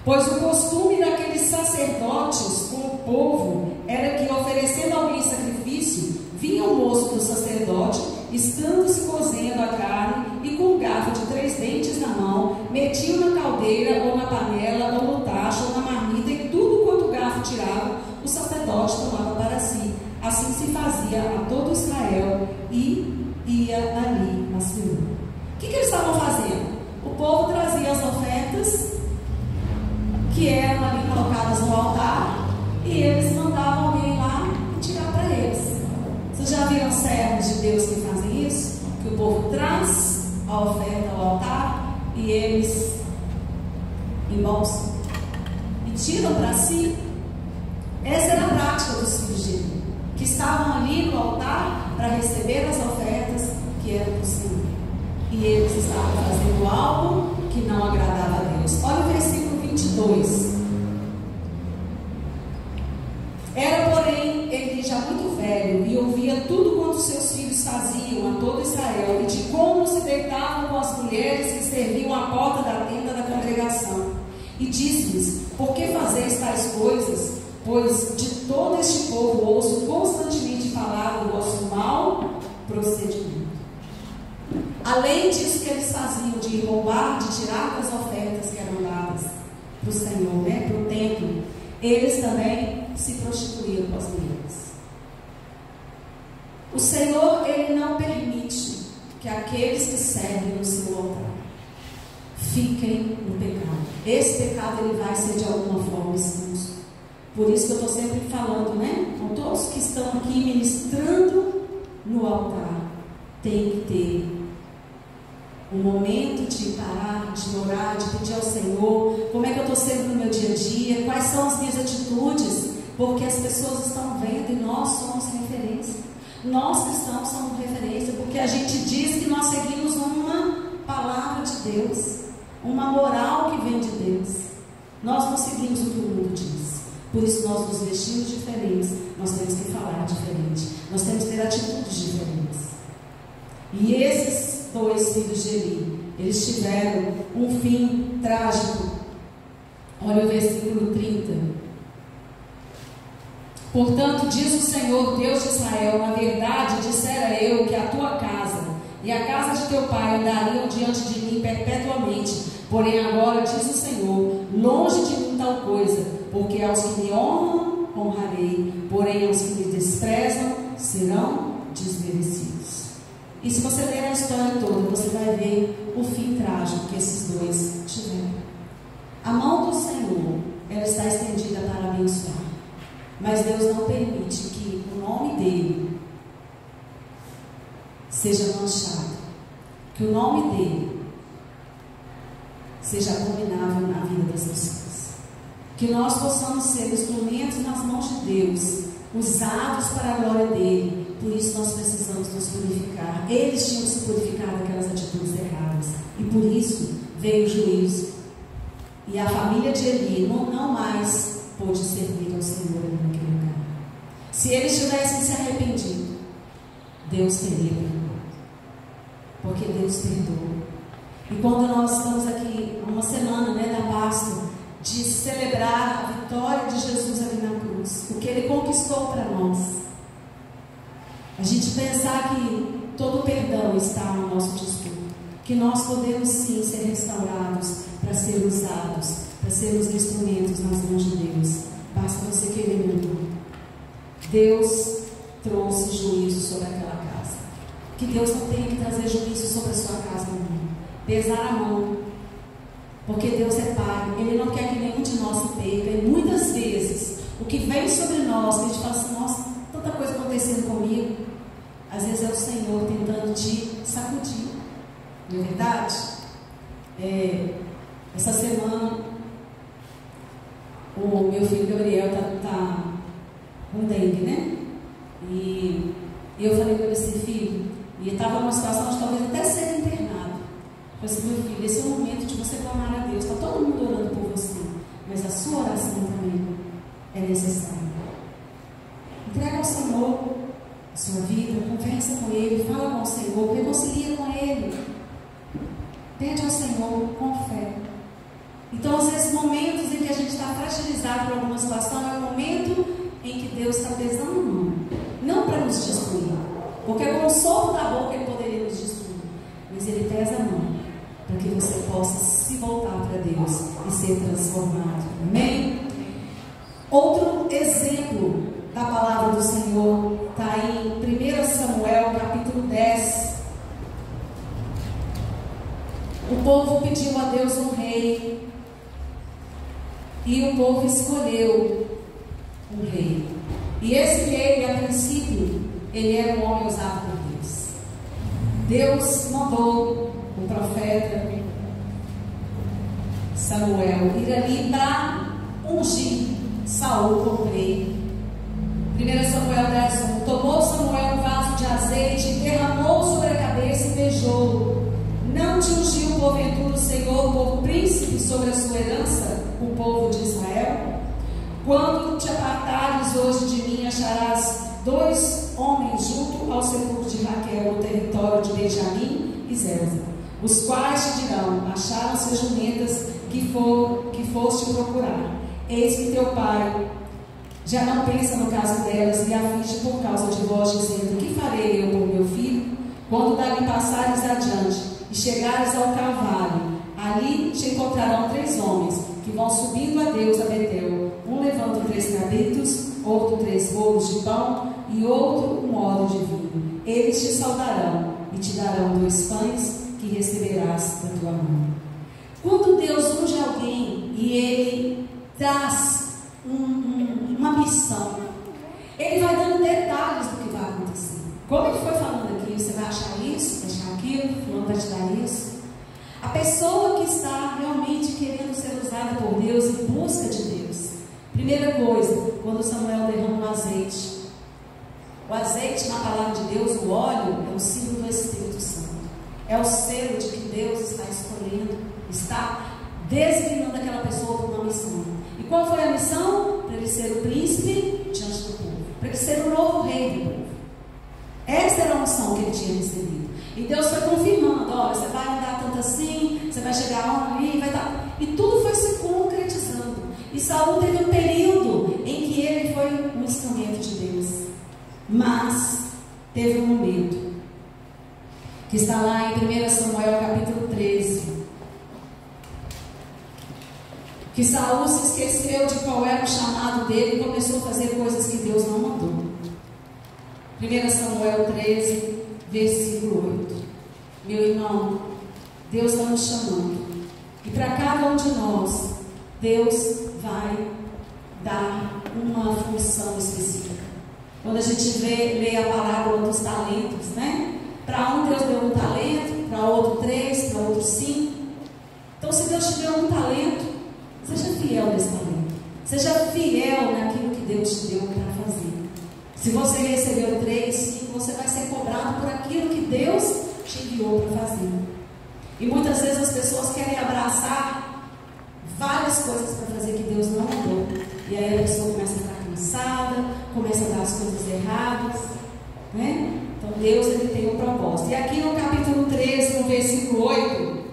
Pois o costume daqueles sacerdotes com o povo era que, oferecendo alguém sacrifício, vinha o moço do sacerdote, estando-se cozendo a carne, e com um garfo de 3 dentes na mão, metia na caldeira, ou na panela, ou no tacho, ou na marmita, e tudo quanto o garfo tirava, o sacerdote tomava para si. Assim se fazia a todo Israel, e ia ali a Senhor. O que eles estavam fazendo? O povo trazia as ofertas, que eram ali colocadas no altar, e eles mandavam alguém lá e tirar para eles. Vocês já viram servos de Deus que fazem isso? Que o povo traz a oferta ao altar e eles embolsam e tiram para si. Essa era a prática dos filhos de Eli, que estavam ali no altar para receber as ofertas que eram do Senhor. E eles estavam fazendo algo que não agradava a Deus. Olha o versículo 22. Era, porém, Eli já muito velho, e ouvia tudo quanto seus filhos faziam a todo Israel, e de como se deitavam com as mulheres que serviam à porta da tenda da congregação. E disse-lhes: por que fazeis tais coisas? Pois de todo este povo ouço constantemente falar do vosso mau procedimento. Além disso que eles faziam, de roubar, de tirar das ofertas que eram dadas para o Senhor, para o templo, eles também se prostituíam com as mulheres. O Senhor, Ele não permite que aqueles que servem no seu altar fiquem no pecado. Esse pecado, ele vai ser de alguma forma expulso. Por isso que eu estou sempre falando, com todos que estão aqui ministrando no altar, tem que ter um momento de parar, de orar, de pedir ao Senhor como é que eu estou sendo no meu dia a dia, quais são as minhas atitudes, porque as pessoas estão vendo e nós somos referência. Nós cristãos somos referência, porque a gente diz que nós seguimos uma palavra de Deus, uma moral que vem de Deus. Nós não seguimos o que o mundo diz. Por isso nós nos vestimos diferentes, nós temos que falar diferente, nós temos que ter atitudes diferentes. E esses 2 filhos de Eli, eles tiveram um fim trágico. Olha o versículo 30. Portanto, diz o Senhor, Deus de Israel: na verdade, dissera eu que a tua casa e a casa de teu pai andariam diante de mim perpetuamente. Porém agora, diz o Senhor, longe de mim tal coisa, porque aos que me honram, honrarei, porém aos que me desprezam, serão desmerecidos. E se você ler a história toda, você vai ver o fim trágico que esses 2 tiveram. A mão do Senhor, ela está estendida para abençoar, mas Deus não permite que o nome dele seja manchado, que o nome dele seja abominável na vida das pessoas. Que nós possamos ser instrumentos nas mãos de Deus, usados para a glória dele. Por isso nós precisamos nos purificar. Eles tinham se purificado daquelas atitudes erradas, e por isso veio o juízo. E a família de Eli não mais pôde servir ao Senhor naquele lugar. Se eles tivessem se arrependido, Deus teria perdoado, porque Deus perdoa. E quando nós estamos aqui uma semana da Páscoa, de celebrar a vitória de Jesus ali na cruz, o que Ele conquistou para nós, a gente pensar que todo o perdão está no nosso dispor, que nós podemos sim ser restaurados para ser usados, para sermos instrumentos nas mãos de Deus. Basta você querer, meu irmão. Deus trouxe juízo sobre aquela casa. Que Deus não tenha que trazer juízo sobre a sua casa, meu irmão. Pesar a mão, porque Deus é Pai. Ele não quer que nenhum de nós se perca. E muitas vezes o que vem sobre nós, que a gente fala assim: nossa, tanta coisa acontecendo comigo, às vezes é o Senhor tentando te sacudir. Não é verdade? Essa semana o meu filho Gabriel está com dengue, e eu falei para ele assim: filho, e estava numa situação de talvez até ser internado. Eu falei assim: meu filho, esse é o momento de você clamar a Deus. Está todo mundo orando por você, mas a sua oração também é necessária. Entrega ao Senhor a sua vida, conversa com Ele, fala com o Senhor, reconcilia com Ele, pede ao Senhor com fé. Então, às vezes, momentos em que frustrar por alguma situação, é o momento em que Deus está pesando a mão. Não para nos destruir, porque com o sopro da boca Ele poderia nos destruir, mas Ele pesa a mão para que você possa se voltar para Deus e ser transformado. Amém? Outro exemplo da palavra do Senhor está em 1 Samuel capítulo 10. O povo pediu a Deus um rei e o povo escolheu um rei. E esse rei, a princípio, ele era um homem usado por Deus. Deus mandou o profeta Samuel ir ali para ungir Saul como rei. 1 Samuel 10:1. Tomou Samuel um vaso de azeite, derramou sobre a cabeça e beijou. Não te ungiu porventura o Senhor por príncipe sobre a sua herança, o povo de Israel? Quando te apartares hoje de mim, acharás 2 homens junto ao sepulcro de Raquel, no território de Benjamim e Zelza, os quais te dirão: acharam-se as jumentas que foste procurar. Eis que teu pai já não pensa no caso delas e aflige por causa de vós, dizendo: que farei eu por meu filho? Quando dali passares adiante e chegares ao Calvário, ali te encontrarão 3 homens que vão subindo a Deus a Betel. Um levando 3 cabritos, outro 3 bolos de pão e outro um odre de vinho. Eles te saudarão e te darão 2 pães que receberás da tua mão. Quando Deus unge alguém e Ele traz uma missão, Ele vai dando detalhes do que vai acontecer. Como Ele foi falando aqui, você vai achar isso, vai achar aquilo, fulano vai te dar isso. A pessoa que está realmente querendo ser usada por Deus e busca de Deus. Primeira coisa, quando Samuel derrama o azeite. O azeite, na palavra de Deus, o óleo, é o símbolo do Espírito Santo. É o selo de que Deus está escolhendo, está designando aquela pessoa para uma missão. E qual foi a missão? Para ele ser o príncipe diante do povo, para ele ser o novo rei do povo. Essa era a missão que ele tinha recebido. E Deus foi confirmando: olha, você vai andar tanto assim, você vai chegar ali, vai dar. E tudo foi se concretizando. E Saul teve um período em que ele foi um instrumento de Deus. Mas teve um momento que está lá em 1 Samuel capítulo 13, que Saul se esqueceu de qual era o chamado dele e começou a fazer coisas que Deus não mandou. 1 Samuel 13, versículo 8. Meu irmão, Deus está nos chamando, e para cada um de nós Deus vai dar uma função específica. Quando a gente lê a parábola dos talentos, né? Para um Deus deu um talento, para outro 3, para outro 5. Então, se Deus te deu um talento, seja fiel nesse talento. Seja fiel naquilo que Deus te deu para fazer. Se você recebeu 3, 5, você vai ser cobrado por aquilo que Deus te enviou para fazer. E muitas vezes as pessoas querem abraçar várias coisas para fazer que Deus não mandou. E aí a pessoa começa a ficar cansada, começa a dar as coisas erradas, né? Então Deus, ele tem um propósito. E aqui no capítulo 13, no versículo 8,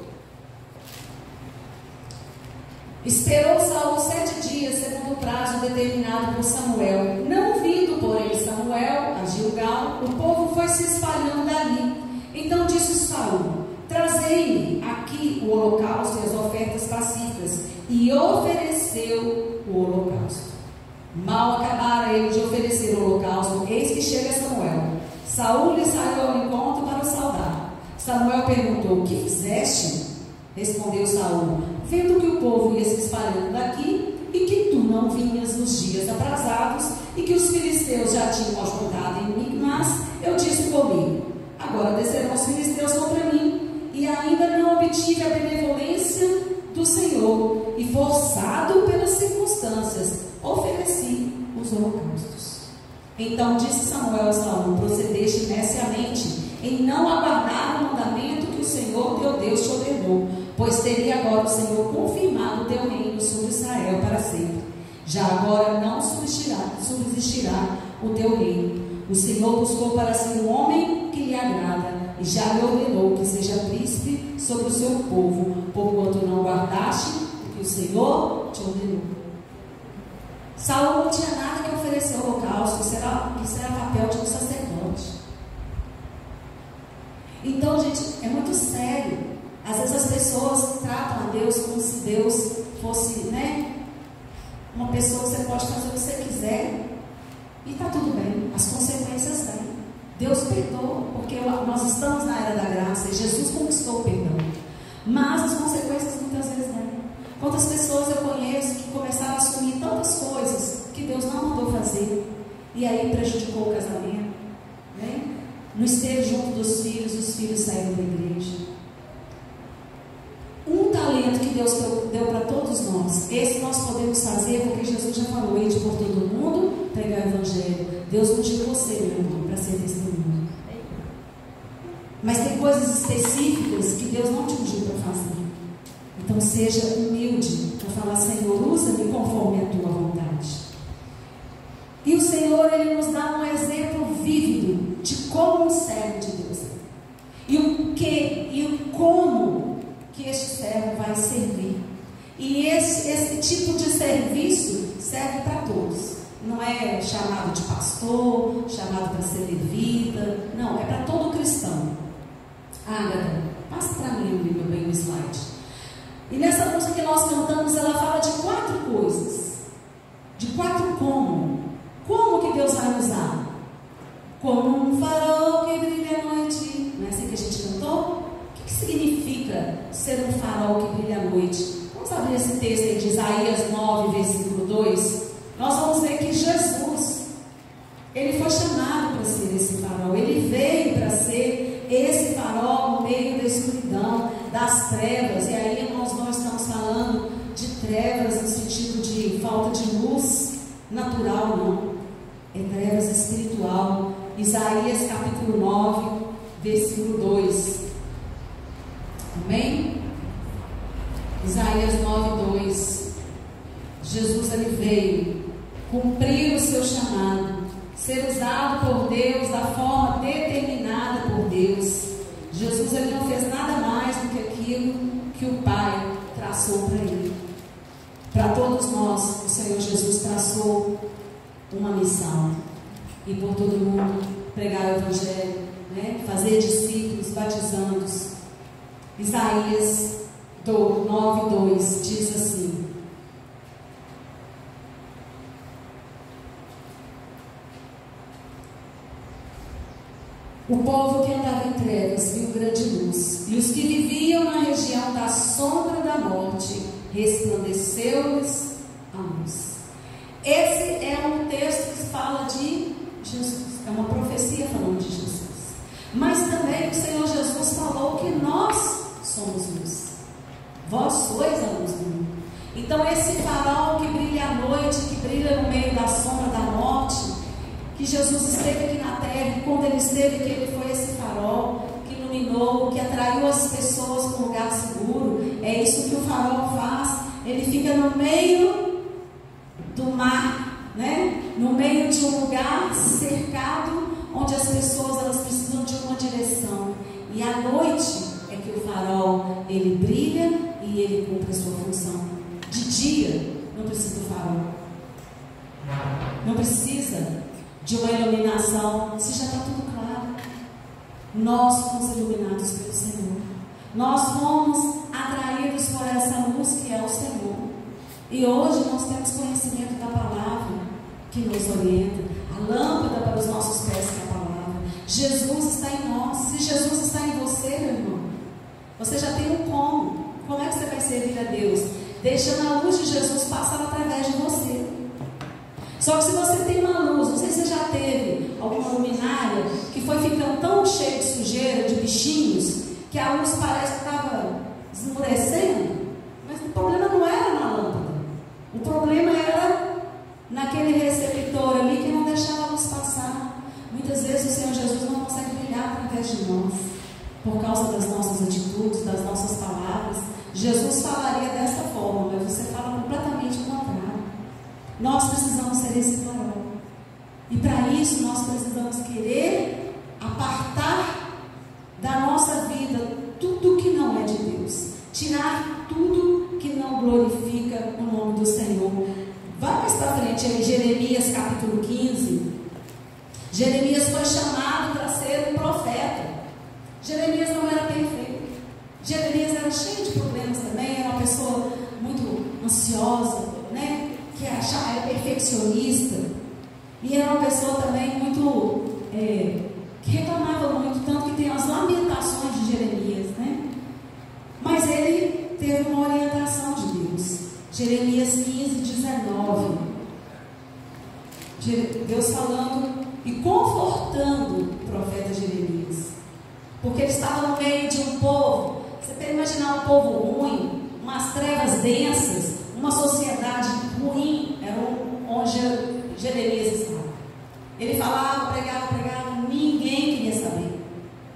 esperou Saul 7 dias, segundo o prazo determinado por Samuel. Não vindo, porém, Samuel a Gilgal, o povo foi se espalhando dali. Então disse Saul: trazei-me aqui o holocausto e as ofertas pacíficas. E ofereceu o holocausto. Mal acabara ele de oferecer o holocausto, eis que chega Samuel. Saul lhe saiu ao encontro para o saudar. Samuel perguntou: o que fizeste? Respondeu Saul: vendo que o povo ia se espalhando daqui, e que tu não vinhas nos dias atrasados, e que os filisteus já tinham ajudado em Micmas, eu disse comigo: agora descerão os filisteus contra mim, e ainda não obtive a benevolência do Senhor, e forçado pelas circunstâncias, ofereci os holocaustos. Então disse Samuel a Saul: procedeste neciamente em não aguardar o mandamento que o Senhor teu Deus te ordenou, pois teria agora o Senhor confirmado o teu reino sobre Israel para sempre. Já agora não subsistirá o teu reino. O Senhor buscou para si um homem que lhe agrada, e já lhe ordenou que seja príncipe sobre o seu povo, porquanto não guardaste o que o Senhor te ordenou. isso era papel de um sacerdote. Então, gente, é muito sério. Às vezes as pessoas tratam a Deus como se Deus fosse, né, uma pessoa que você pode fazer o que você quiser e está tudo bem. As consequências vêm. Deus perdoa, porque nós estamos na era da graça e Jesus conquistou o perdão. Mas as consequências muitas vezes vêm. Quantas pessoas eu conheço que começaram a assumir tantas coisas que Deus não mandou fazer e aí prejudicou o casamento, né? Não esteve junto dos filhos, os filhos saíram da igreja. Um talento que Deus deu para todos nós, esse nós podemos fazer porque Jesus já falou: ide por todo mundo, pregar o evangelho. Deus não tirou você, meu irmão, para ser testemunho. Mas tem coisas específicas que Deus não te ungiu para fazer. Então seja humilde para falar: Senhor, usa-me conforme a tua vontade. E o Senhor, Ele nos dá um exemplo vívido de como um servo de Deus é. E o que e o como que este servo vai servir. E esse tipo de serviço serve para todos. Não é chamado de pastor, chamado para ser levita. Não, é para todo cristão. Ágata, passa para mim, meu bem, o slide. E nessa música que nós cantamos, ela fala de 4 coisas. De 4 como. Como que Deus vai usar? Como um farol que brilha à noite. Não é assim que a gente cantou? O que significa ser um farol que brilha à noite? Vamos abrir esse texto aí de Isaías 9, versículo 2. Nós vamos ver que Jesus, Ele foi chamado para ser esse farol. Ele veio para ser esse farol no meio da escuridão, das trevas. E aí, irmãos, nós estamos falando de trevas no sentido de falta de luz natural, não. É trevas espiritual. Isaías capítulo 9, versículo 2. Amém? Isaías 9, 2. Jesus, Ele veio cumprir o seu chamado, ser usado por Deus da forma determinada por Deus. Jesus, Ele não fez nada mais do que aquilo que o Pai traçou para Ele. Para todos nós, o Senhor Jesus traçou uma missão: ir por todo mundo, pregar o evangelho, né? Fazer discípulos, batizando-os. Isaías 9, 2 diz assim: o povo que andava em trevas viu grande luz, e os que viviam na região da sombra da morte resplandeceu-lhes a luz. Esse é um texto que fala de Jesus, é uma profecia falando de Jesus. Mas também o Senhor Jesus falou que nós somos luz. Vós sois a luz do mundo. Então esse farol que brilha à noite, que brilha no meio da sombra da morte, que Jesus esteve aqui na terra, e quando Ele esteve aqui, Ele foi esse farol que iluminou, que atraiu as pessoas para um lugar seguro. É isso que o farol faz. Ele fica no meio do mar, né? No meio de um lugar cercado, onde as pessoas elas precisam de uma direção. E à noite é que o farol ele brilha e ele cumpre a sua função. De dia não precisa do farol, não precisa de uma iluminação, se já está tudo claro. Nós fomos iluminados pelo Senhor, nós fomos atraídos por essa luz que é o Senhor. E hoje nós temos conhecimento da palavra que nos orienta, a lâmpada para os nossos pés que é a palavra. Jesus está em nós. Se Jesus está em você, meu irmão, você já tem um como. Como é que você vai servir a Deus? Deixando a luz de Jesus passar através de você. Só que se você tem uma luz, não sei se você já teve alguma luminária que foi ficando tão cheia de sujeira, de bichinhos, que a luz parece que estava esmurecendo, mas o problema não era na lâmpada, o problema era naquele receptor ali que não deixava a luz passar. Muitas vezes o Senhor Jesus não consegue brilhar através de nós, por causa das nossas atitudes, das nossas palavras. Jesus falaria desta forma, mas você fala completamente o contrário. Nós precisamos ser esse farol. E para isso nós precisamos querer apartar da nossa vida tudo que não é de Deus. Tirar tudo que não glorifica o nome do Senhor. Vai mais para frente aí, Jeremias capítulo 15. Jeremias foi chamado para ser um profeta. Jeremias não era perfeito. Jeremias era cheio de problemas também, era uma pessoa muito ansiosa, né? Que era perfeccionista. E era uma pessoa também muito que reclamava muito, tanto que tem as lamentações de Jeremias, né? Mas ele teve uma orientação de Deus. Jeremias 15:19. Deus falando e confortando o profeta Jeremias, porque ele estava no meio de um povo. Você tem que imaginar um povo ruim, umas trevas densas, uma sociedade ruim. Era onde Jeremias estava. Ele falava, pregava, ninguém queria saber.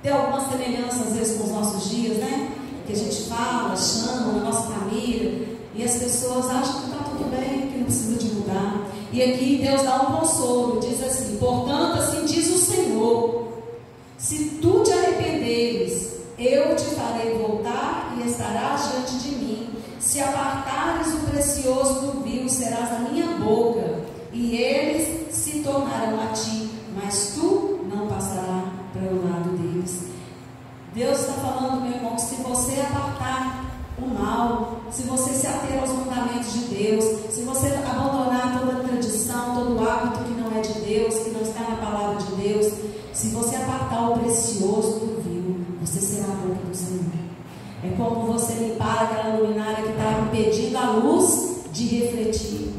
Tem algumas semelhanças às vezes com os nossos dias, né? Que a gente fala, chama na nossa família, e as pessoas acham que está tudo bem, que não precisa de mudar. E aqui Deus dá um consolo, diz assim: portanto, assim diz o Senhor, se tu te arrependeres, eu te farei voltar e estarás diante de mim. Se apartares o precioso do vil, serás a minha boca, e eles se tornarão a ti, mas tu não passarás para o lado deles. Deus está falando, meu irmão, que se você apartar o mal, se você se ater aos mandamentos de Deus, se você abandonar toda a tradição, todo o hábito que não é de Deus, que não está na palavra de Deus, se você apartar o precioso do vil, você será a boca do Senhor. É como você limpar aquela luminária que está impedindo a luz de refletir.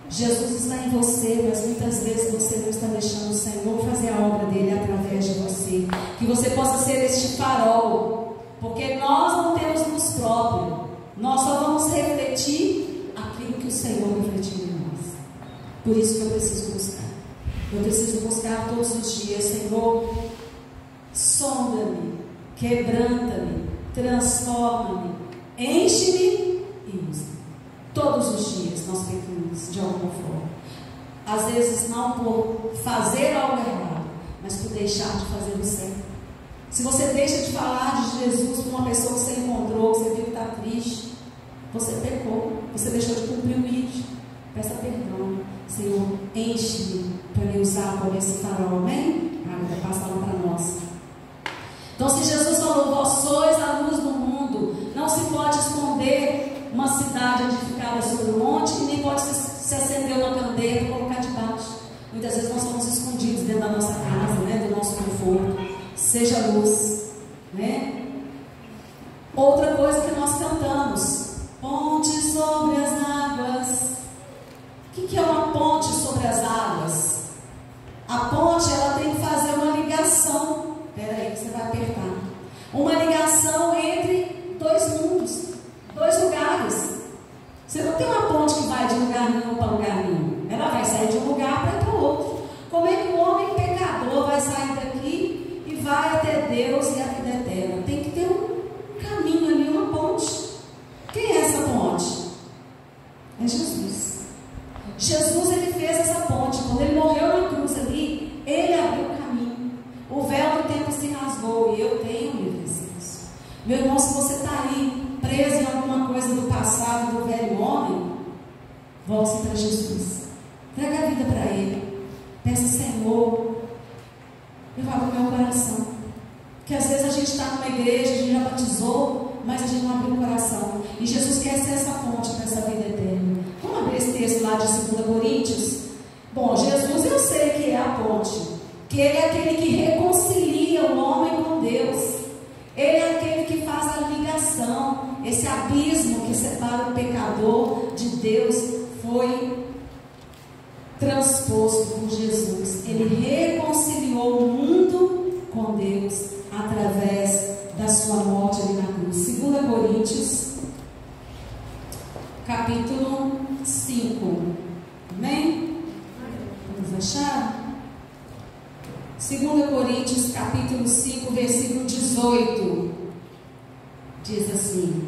Jesus está em você, mas muitas vezes você não está deixando o Senhor fazer a obra dele através de você. Que você possa ser este farol, porque nós não temos luz própria, nós só vamos refletir aquilo que o Senhor refletiu em nós. Por isso que eu preciso buscar. Eu preciso buscar todos os dias: Senhor, sonda-me, quebranta-me, transforma-me, enche-me e usa. Todos os dias nós pecamos de alguma forma. Às vezes não por fazer algo errado, mas por deixar de fazer o certo. Se você deixa de falar de Jesus com uma pessoa que você encontrou, que você viu que está triste, você pecou, você deixou de cumprir o ídolo. Peça perdão. Senhor, enche-me para me usar como esse farol, amém? Vai passar lá para nós. Então, se Jesus falou: vós sois a luz do mundo, não se pode esconder uma cidade edificada sobre o monte, e nem pode se acender uma candeia e colocar debaixo. Muitas vezes nós somos escondidos dentro da nossa casa, né, do nosso conforto. Seja luz, né? Outra coisa que nós cantamos: ponte sobre as águas. O que é uma ponte sobre as águas? A ponte, ela tem que fazer uma ligação. Espera aí que você vai apertar. Uma ligação entre dois mundos, dois lugares. Você não tem uma ponte que vai de lugar nenhum para lugar nenhum. Ela vai sair de um lugar para ir para o outro. Como é que o homem pecador vai sair daqui e vai até Deus e a vida eterna? Tem que ter um caminho ali, uma ponte. Quem é essa ponte? É Jesus. Jesus, ele fez essa ponte. Quando ele morreu na cruz ali, ele abriu o caminho. O véu do tempo se rasgou, e eu tenho livre acesso. Meu irmão, se você está aí preso em alguma coisa do passado, do velho homem, volte para Jesus. Entrega a vida para Ele. Peça: Senhor, eu abro meu coração. Porque às vezes a gente está numa igreja, a gente já batizou, mas a gente não abriu o coração. E Jesus quer ser essa ponte para essa vida eterna. Vamos abrir esse texto lá de 2 Coríntios? Bom, Jesus, eu sei que é a ponte, que Ele é aquele que reconcilia o homem com Deus. Ele é aquele que faz a ligação. Esse abismo que separa o pecador de Deus foi transposto por Jesus. Ele reconciliou o mundo com Deus através da sua morte ali na cruz. 2 Coríntios, capítulo 5. Amém? Vamos achar? 2 Coríntios, capítulo 5, versículo 18. Diz assim: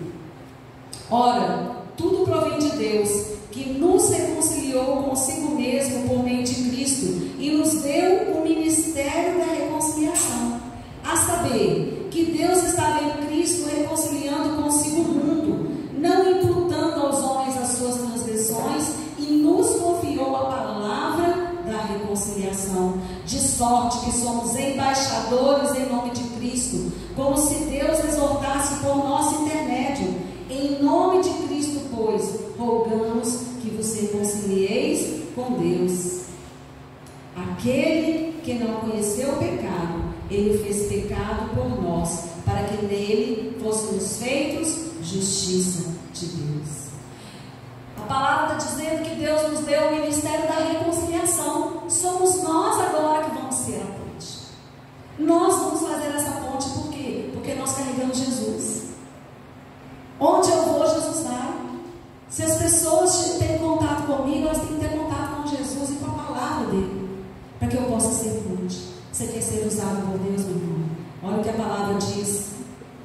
ora, tudo provém de Deus, que nos reconciliou consigo mesmo por meio de Cristo e nos deu o ministério da reconciliação. A saber, que Deus estava em Cristo reconciliando consigo o mundo, não imputando aos homens as suas transgressões, e nos confiou a palavra da reconciliação. sorte que somos embaixadores em nome de Cristo, como se Deus exortasse por nosso intermédio. Em nome de Cristo, pois, rogamos que vos reconcilieis com Deus. Aquele que não conheceu o pecado, ele fez pecado por nós, para que nele fôssemos feitos justiça de Deus. A palavra está dizendo que Deus nos deu o ministério da reconciliação. Somos nós agora que vamos ser a ponte. Nós vamos fazer essa ponte, por quê? Porque nós carregamos Jesus. Onde eu vou, Jesus vai. Se as pessoas têm contato comigo, elas têm que ter contato com Jesus e com a palavra dele, para que eu possa ser ponte. Você quer ser usado por Deus, meu irmão? Olha o que a palavra diz,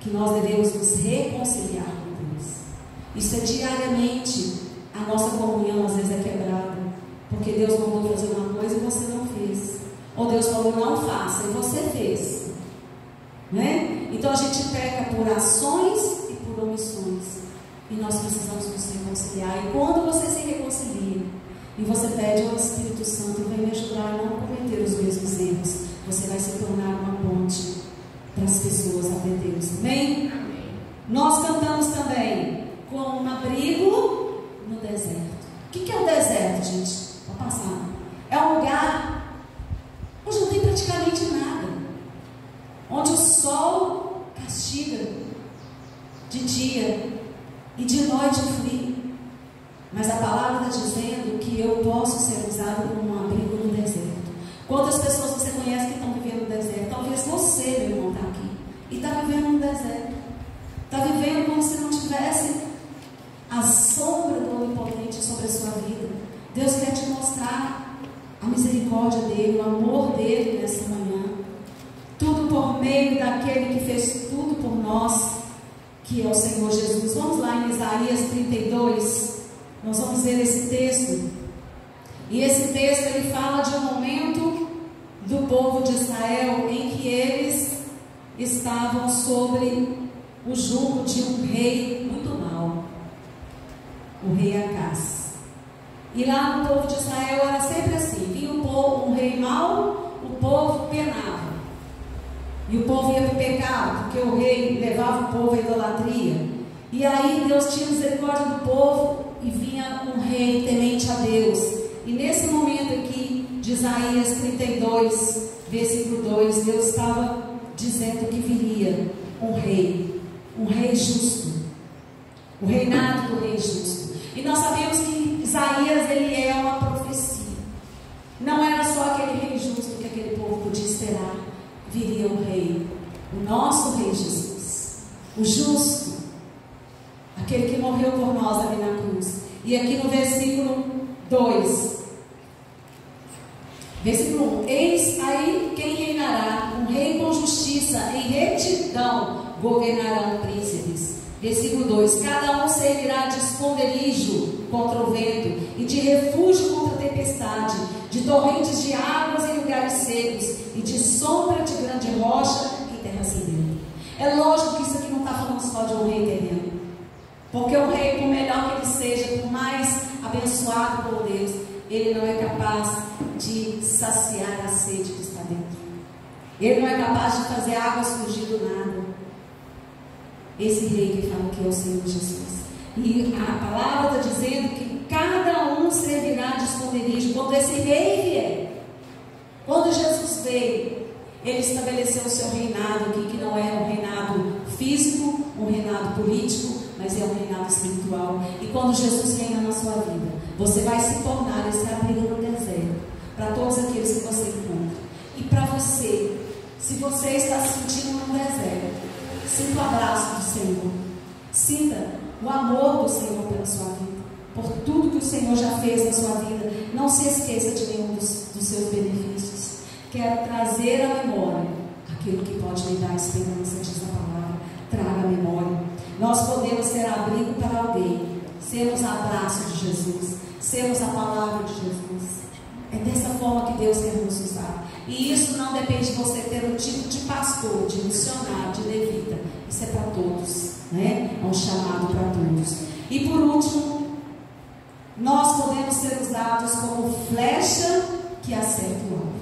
que nós devemos nos reconciliar com Deus. Isso é diariamente. A nossa comunhão às vezes é quebrada, porque Deus mandou fazer uma coisa e você não fez, ou Deus falou não faça e você fez, né? Então a gente peca por ações e por omissões, e nós precisamos nos reconciliar. E quando você se reconcilia e você pede ao Espírito Santo, vem me ajudar a não cometer os mesmos erros, você vai se tornar uma ponte para as pessoas até Deus. Amém? Nós cantamos também com um abrigo no deserto. O que é o deserto, gente? Vou passar. É um lugar onde não tem praticamente nada, onde o sol castiga de dia e de noite o frio. Mas a palavra está dizendo que eu posso ser usado como um abrigo no deserto. Quantas pessoas você conhece que estão vivendo no deserto? Talvez você, meu irmão, está aqui e está vivendo no deserto. Está vivendo como se não tivesse a sombra do Onipotente sobre a sua vida. Deus quer te mostrar a misericórdia dele, o amor dele nessa manhã. Tudo por meio daquele que fez tudo por nós, que é o Senhor Jesus. Vamos lá em Isaías 32. Nós vamos ver esse texto. E esse texto ele fala de um momento do povo de Israel em que eles estavam sobre o jugo de um rei muito mau, o rei Acás. E lá no povo de Israel era sempre assim: vinha um rei mau, o povo penava, e o povo ia para o pecado, porque o rei levava o povo à idolatria. E aí Deus tinha misericórdia do povo e vinha um rei temente a Deus. E nesse momento aqui de Isaías 32, versículo 2, Deus estava dizendo que viria um rei justo, o reinado do rei justo. E nós sabemos que Isaías ele é uma profecia. Não era só aquele rei justo que aquele povo podia esperar. Viria o rei, o nosso rei Jesus, o justo, aquele que morreu por nós ali na cruz. E aqui no versículo 2, versículo 1: eis aí quem reinará, um rei com justiça, em retidão governarão príncipes. Versículo 2: cada um servirá de esconderijo contra o vento e de refúgio contra a tempestade, de torrentes de águas em lugares secos e de sombra de grande rocha em terra sedenta. É lógico que isso aqui não está falando só de um rei terreno, porque o rei, por melhor que ele seja, por mais abençoado por Deus, ele não é capaz de saciar a sede que está dentro. Ele não é capaz de fazer água surgir do nada. Esse rei que fala que é o Senhor Jesus. E a palavra está dizendo que cada um servirá de esconderijo quando esse rei vier. Quando Jesus veio, ele estabeleceu o seu reinado aqui, que não é um reinado físico, um reinado político, mas é um reinado espiritual. E quando Jesus reina na sua vida, você vai se tornar esse abrigo no deserto para todos aqueles que você encontra. E para você, se você está se sentindo no deserto, sinta o abraço do Senhor, sinta o amor do Senhor pela sua vida, por tudo que o Senhor já fez na sua vida. Não se esqueça de nenhum dos seus benefícios. Quero trazer à memória aquilo que pode me dar esperança, diz a palavra. Traga à memória. Nós podemos ser abrigo para alguém, sermos abraço de Jesus, sermos a palavra de Jesus. É dessa forma que Deus quer nos usar. E isso não depende de você ter um tipo de pastor, de missionário, de levita. Isso é para todos, né? É um chamado para todos. E por último, nós podemos ser usados como flecha que acerta o alvo.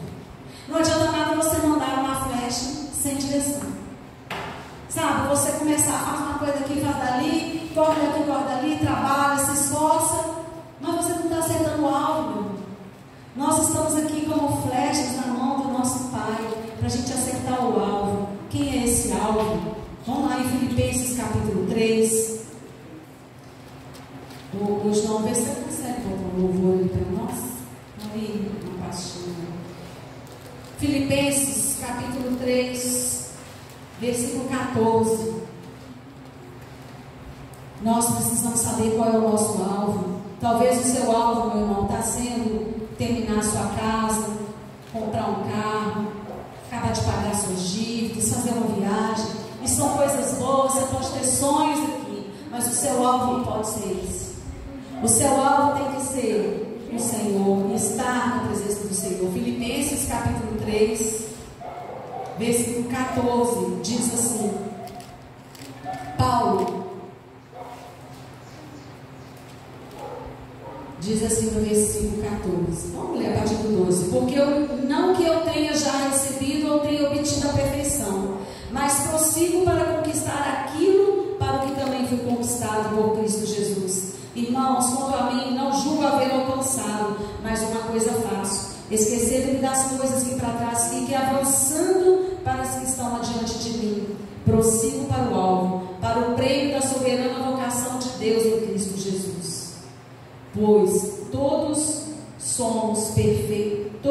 Não adianta nada você mandar uma flecha sem direção. Sabe, você começar, faz uma coisa aqui, faz dali, corre daqui, corre dali, trabalha, se esforça, mas você não está acertando o alvo, meu irmão. Nós estamos aqui como flechas na mão do nosso Pai, para a gente acertar o alvo. Quem é esse alvo? Vamos lá em Filipenses capítulo 3. O João, vê se você consegue botar um louvor ali para nós. Ali, uma pastinha. Filipenses capítulo 3, versículo 14. Nós precisamos saber qual é o nosso alvo. Talvez o seu alvo, meu irmão, está sendo terminar a sua casa, comprar um carro, acabar de pagar suas dívidas, fazer uma viagem. Isso são coisas boas, você pode ter sonhos aqui, mas o seu alvo não pode ser esse. O seu alvo tem que ser o Senhor, estar na presença do Senhor. Filipenses capítulo 3, versículo 14, diz assim: Paulo diz assim no versículo 14, vamos ler a partir do 12: porque não que eu tenha já recebido ou tenha obtido a perfeição, mas prossigo para conquistar aquilo para o que também fui conquistado por Cristo Jesus. Irmãos, quanto a mim, não julgo haver alcançado, mas uma coisa faço: esquecendo-me das coisas que para trás fiquem, avançando para as que estão adiante de mim. Prossigo para o alvo, para o prêmio da soberana vocação de Deus em Cristo Jesus. Pois todos somos perfeitos,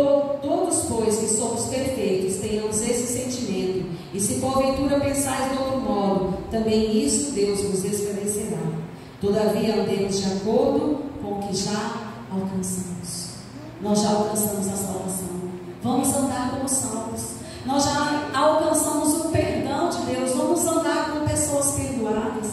pois que somos perfeitos, tenhamos esse sentimento. E se porventura pensais de outro modo, também isso Deus vos esclarecerá. Todavia andemos de acordo com o que já alcançamos. Nós já alcançamos a salvação. Vamos andar como salvos. Nós já alcançamos o perdão de Deus. Vamos andar com pessoas perdoadas.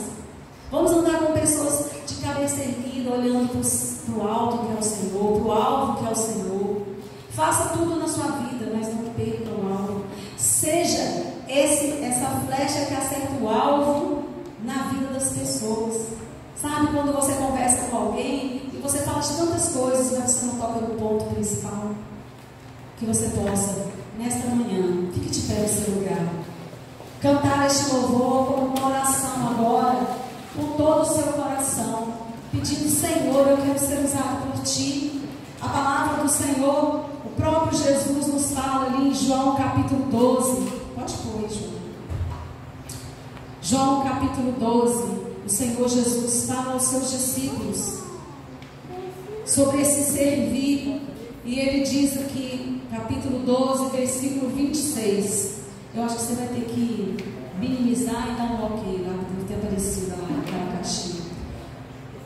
Vamos andar com pessoas de cabeça erguida, olhando para o alto que é o Senhor, para o alvo que é o Senhor. Faça tudo na sua vida, mas não perca o alvo. Seja essa flecha que acerta o alvo na vida das pessoas. Sabe, quando você conversa com alguém e você fala de tantas coisas, mas você não toca no ponto principal. Que você possa, nesta manhã, fique de pé no seu lugar, cantar este louvor como uma oração agora, com todo o seu coração, pedindo: Senhor, eu quero ser usado por Ti. A palavra do Senhor, o próprio Jesus nos fala ali em João capítulo 12. Pode pôr, João. João capítulo 12. O Senhor Jesus fala aos seus discípulos sobre esse servir, e ele diz aqui, capítulo 12, versículo 26. Eu acho que você vai ter que minimizar e dar um ok lá, porque tem aparecido lá naquela caixinha.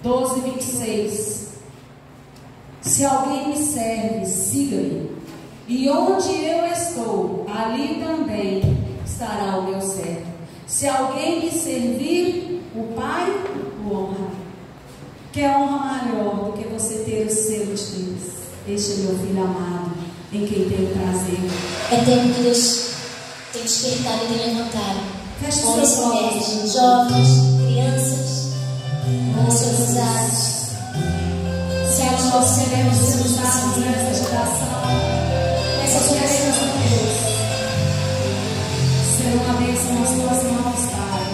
12, 26. Se alguém me serve, siga-me, e onde eu estou, ali também estará o meu servo. Se alguém me servir, o Pai o honra. Que honra maior do que você ter o selo de Deus? Este é meu filho amado, em quem tenho prazer. É tempo que Deus tem despertado e tem levantado. Feche homens seus e mulheres, olhos, jovens, crianças, com seus usados. Se nós queremos ser usados nessa geração, nós queremos, Deus, ser uma bênção nas tuas mãos, Pai.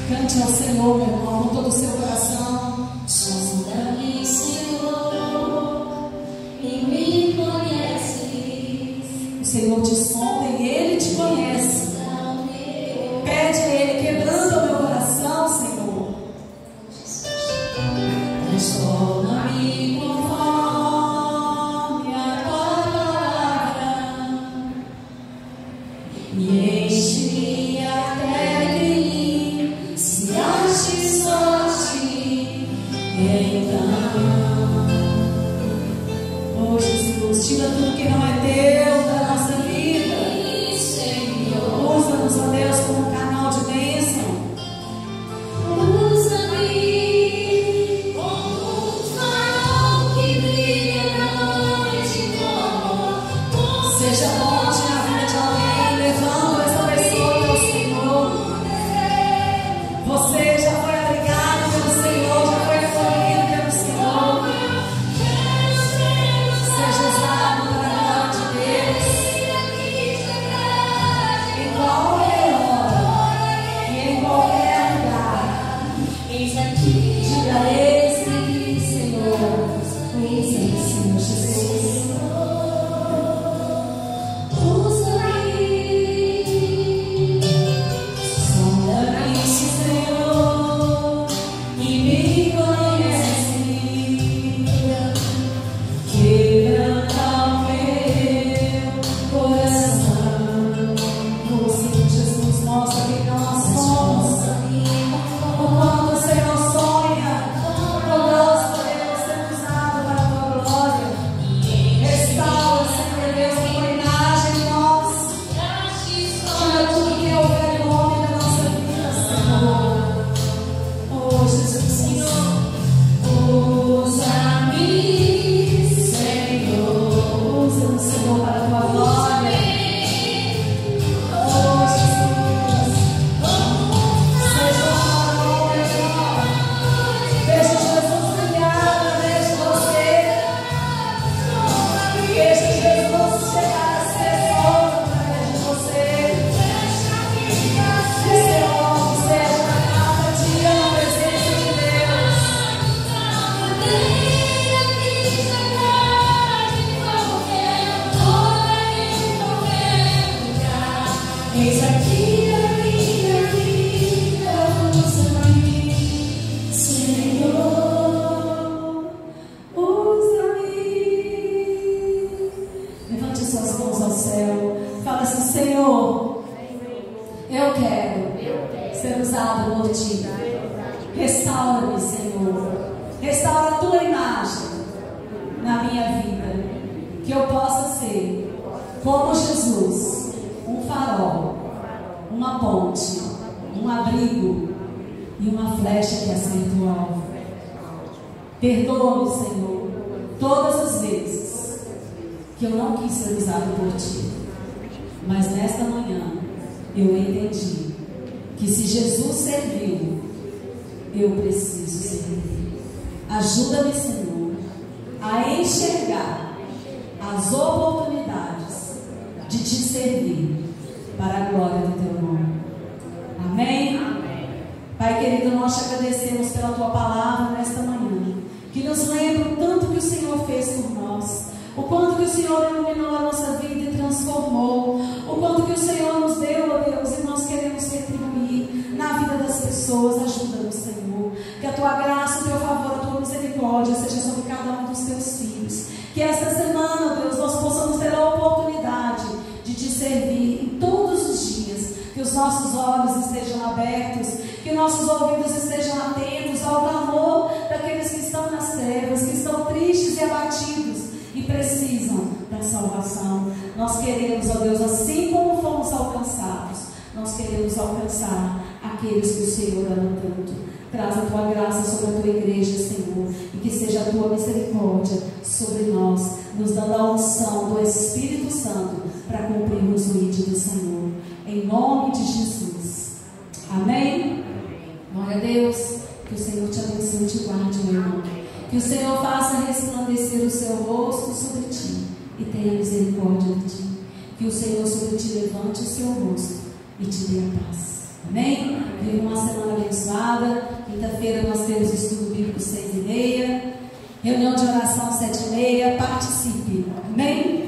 Cante ao Senhor, meu irmão, com todo o seu coração. Sonda-me, Senhor, e me conheces. O Senhor te sonda e Ele te conhece. Pede a Ele, quebrando o meu coração, Senhor. Transforma-me conforme a tua palavra, e enche-me até que mim se ache só ti. Então, oh Jesus, tira tudo que não é teu da nossa vida. Usa-nos, ó Deus, como um canal de bênção. Usa-me como um farol que brilha na noite, como Seja ponte na vida de alguém, levando essa pessoa ao Senhor. Você já foi abrigado pelo Senhor, já foi acolhido pelo Senhor. Seja usado para a glória de Senhor. Restaura a tua imagem na minha vida. Que eu possa ser, como Jesus, um farol, uma ponte, um abrigo e uma flecha que acerta o alvo. Perdoa-me, Senhor, todas as vezes que eu não quis ser usado por Ti. Mas nesta manhã eu entendi que se Jesus serviu, eu preciso servir. Ajuda-me, Senhor, a enxergar as oportunidades de Te servir para a glória do Teu nome. Amém? Amém. Pai querido, nós Te agradecemos pela Tua palavra nesta manhã, que nos lembra o tanto que o Senhor fez por nós, o quanto que o Senhor iluminou a nossa vida e transformou, o quanto que o Senhor nos deu, ó Deus, e nós queremos retribuir na vida das pessoas. Ajuda-nos, Senhor, que a Tua graça, o Teu favor, a Tua misericórdia seja sobre cada um dos Teus filhos. Que esta semana, ó Deus, nós possamos ter a oportunidade de Te servir em todos os dias, que os nossos olhos estejam abertos, que nossos ouvidos estejam atentos ao clamor daqueles que estão nas trevas, que estão tristes e abatidos e precisam da salvação. Nós queremos, ó Deus, assim como fomos alcançados, nós queremos alcançar aqueles que o Senhor ama tanto. Traz a Tua graça sobre a Tua igreja, Senhor, e que seja a Tua misericórdia sobre nós, nos dando a unção do Espírito Santo para cumprirmos o ID do Senhor, em nome de Jesus. Amém? Glória a Deus. Que o Senhor te abençoe e te guarde, meu irmão. Que o Senhor faça resplandecer o seu rosto sobre ti e tenha misericórdia de ti. Que o Senhor sobre ti levante o seu rosto e te dê a paz. Amém? Viva uma semana abençoada. Quinta-feira nós temos estudo bíblico 6h30. Reunião de oração 7h30. Participe. Amém?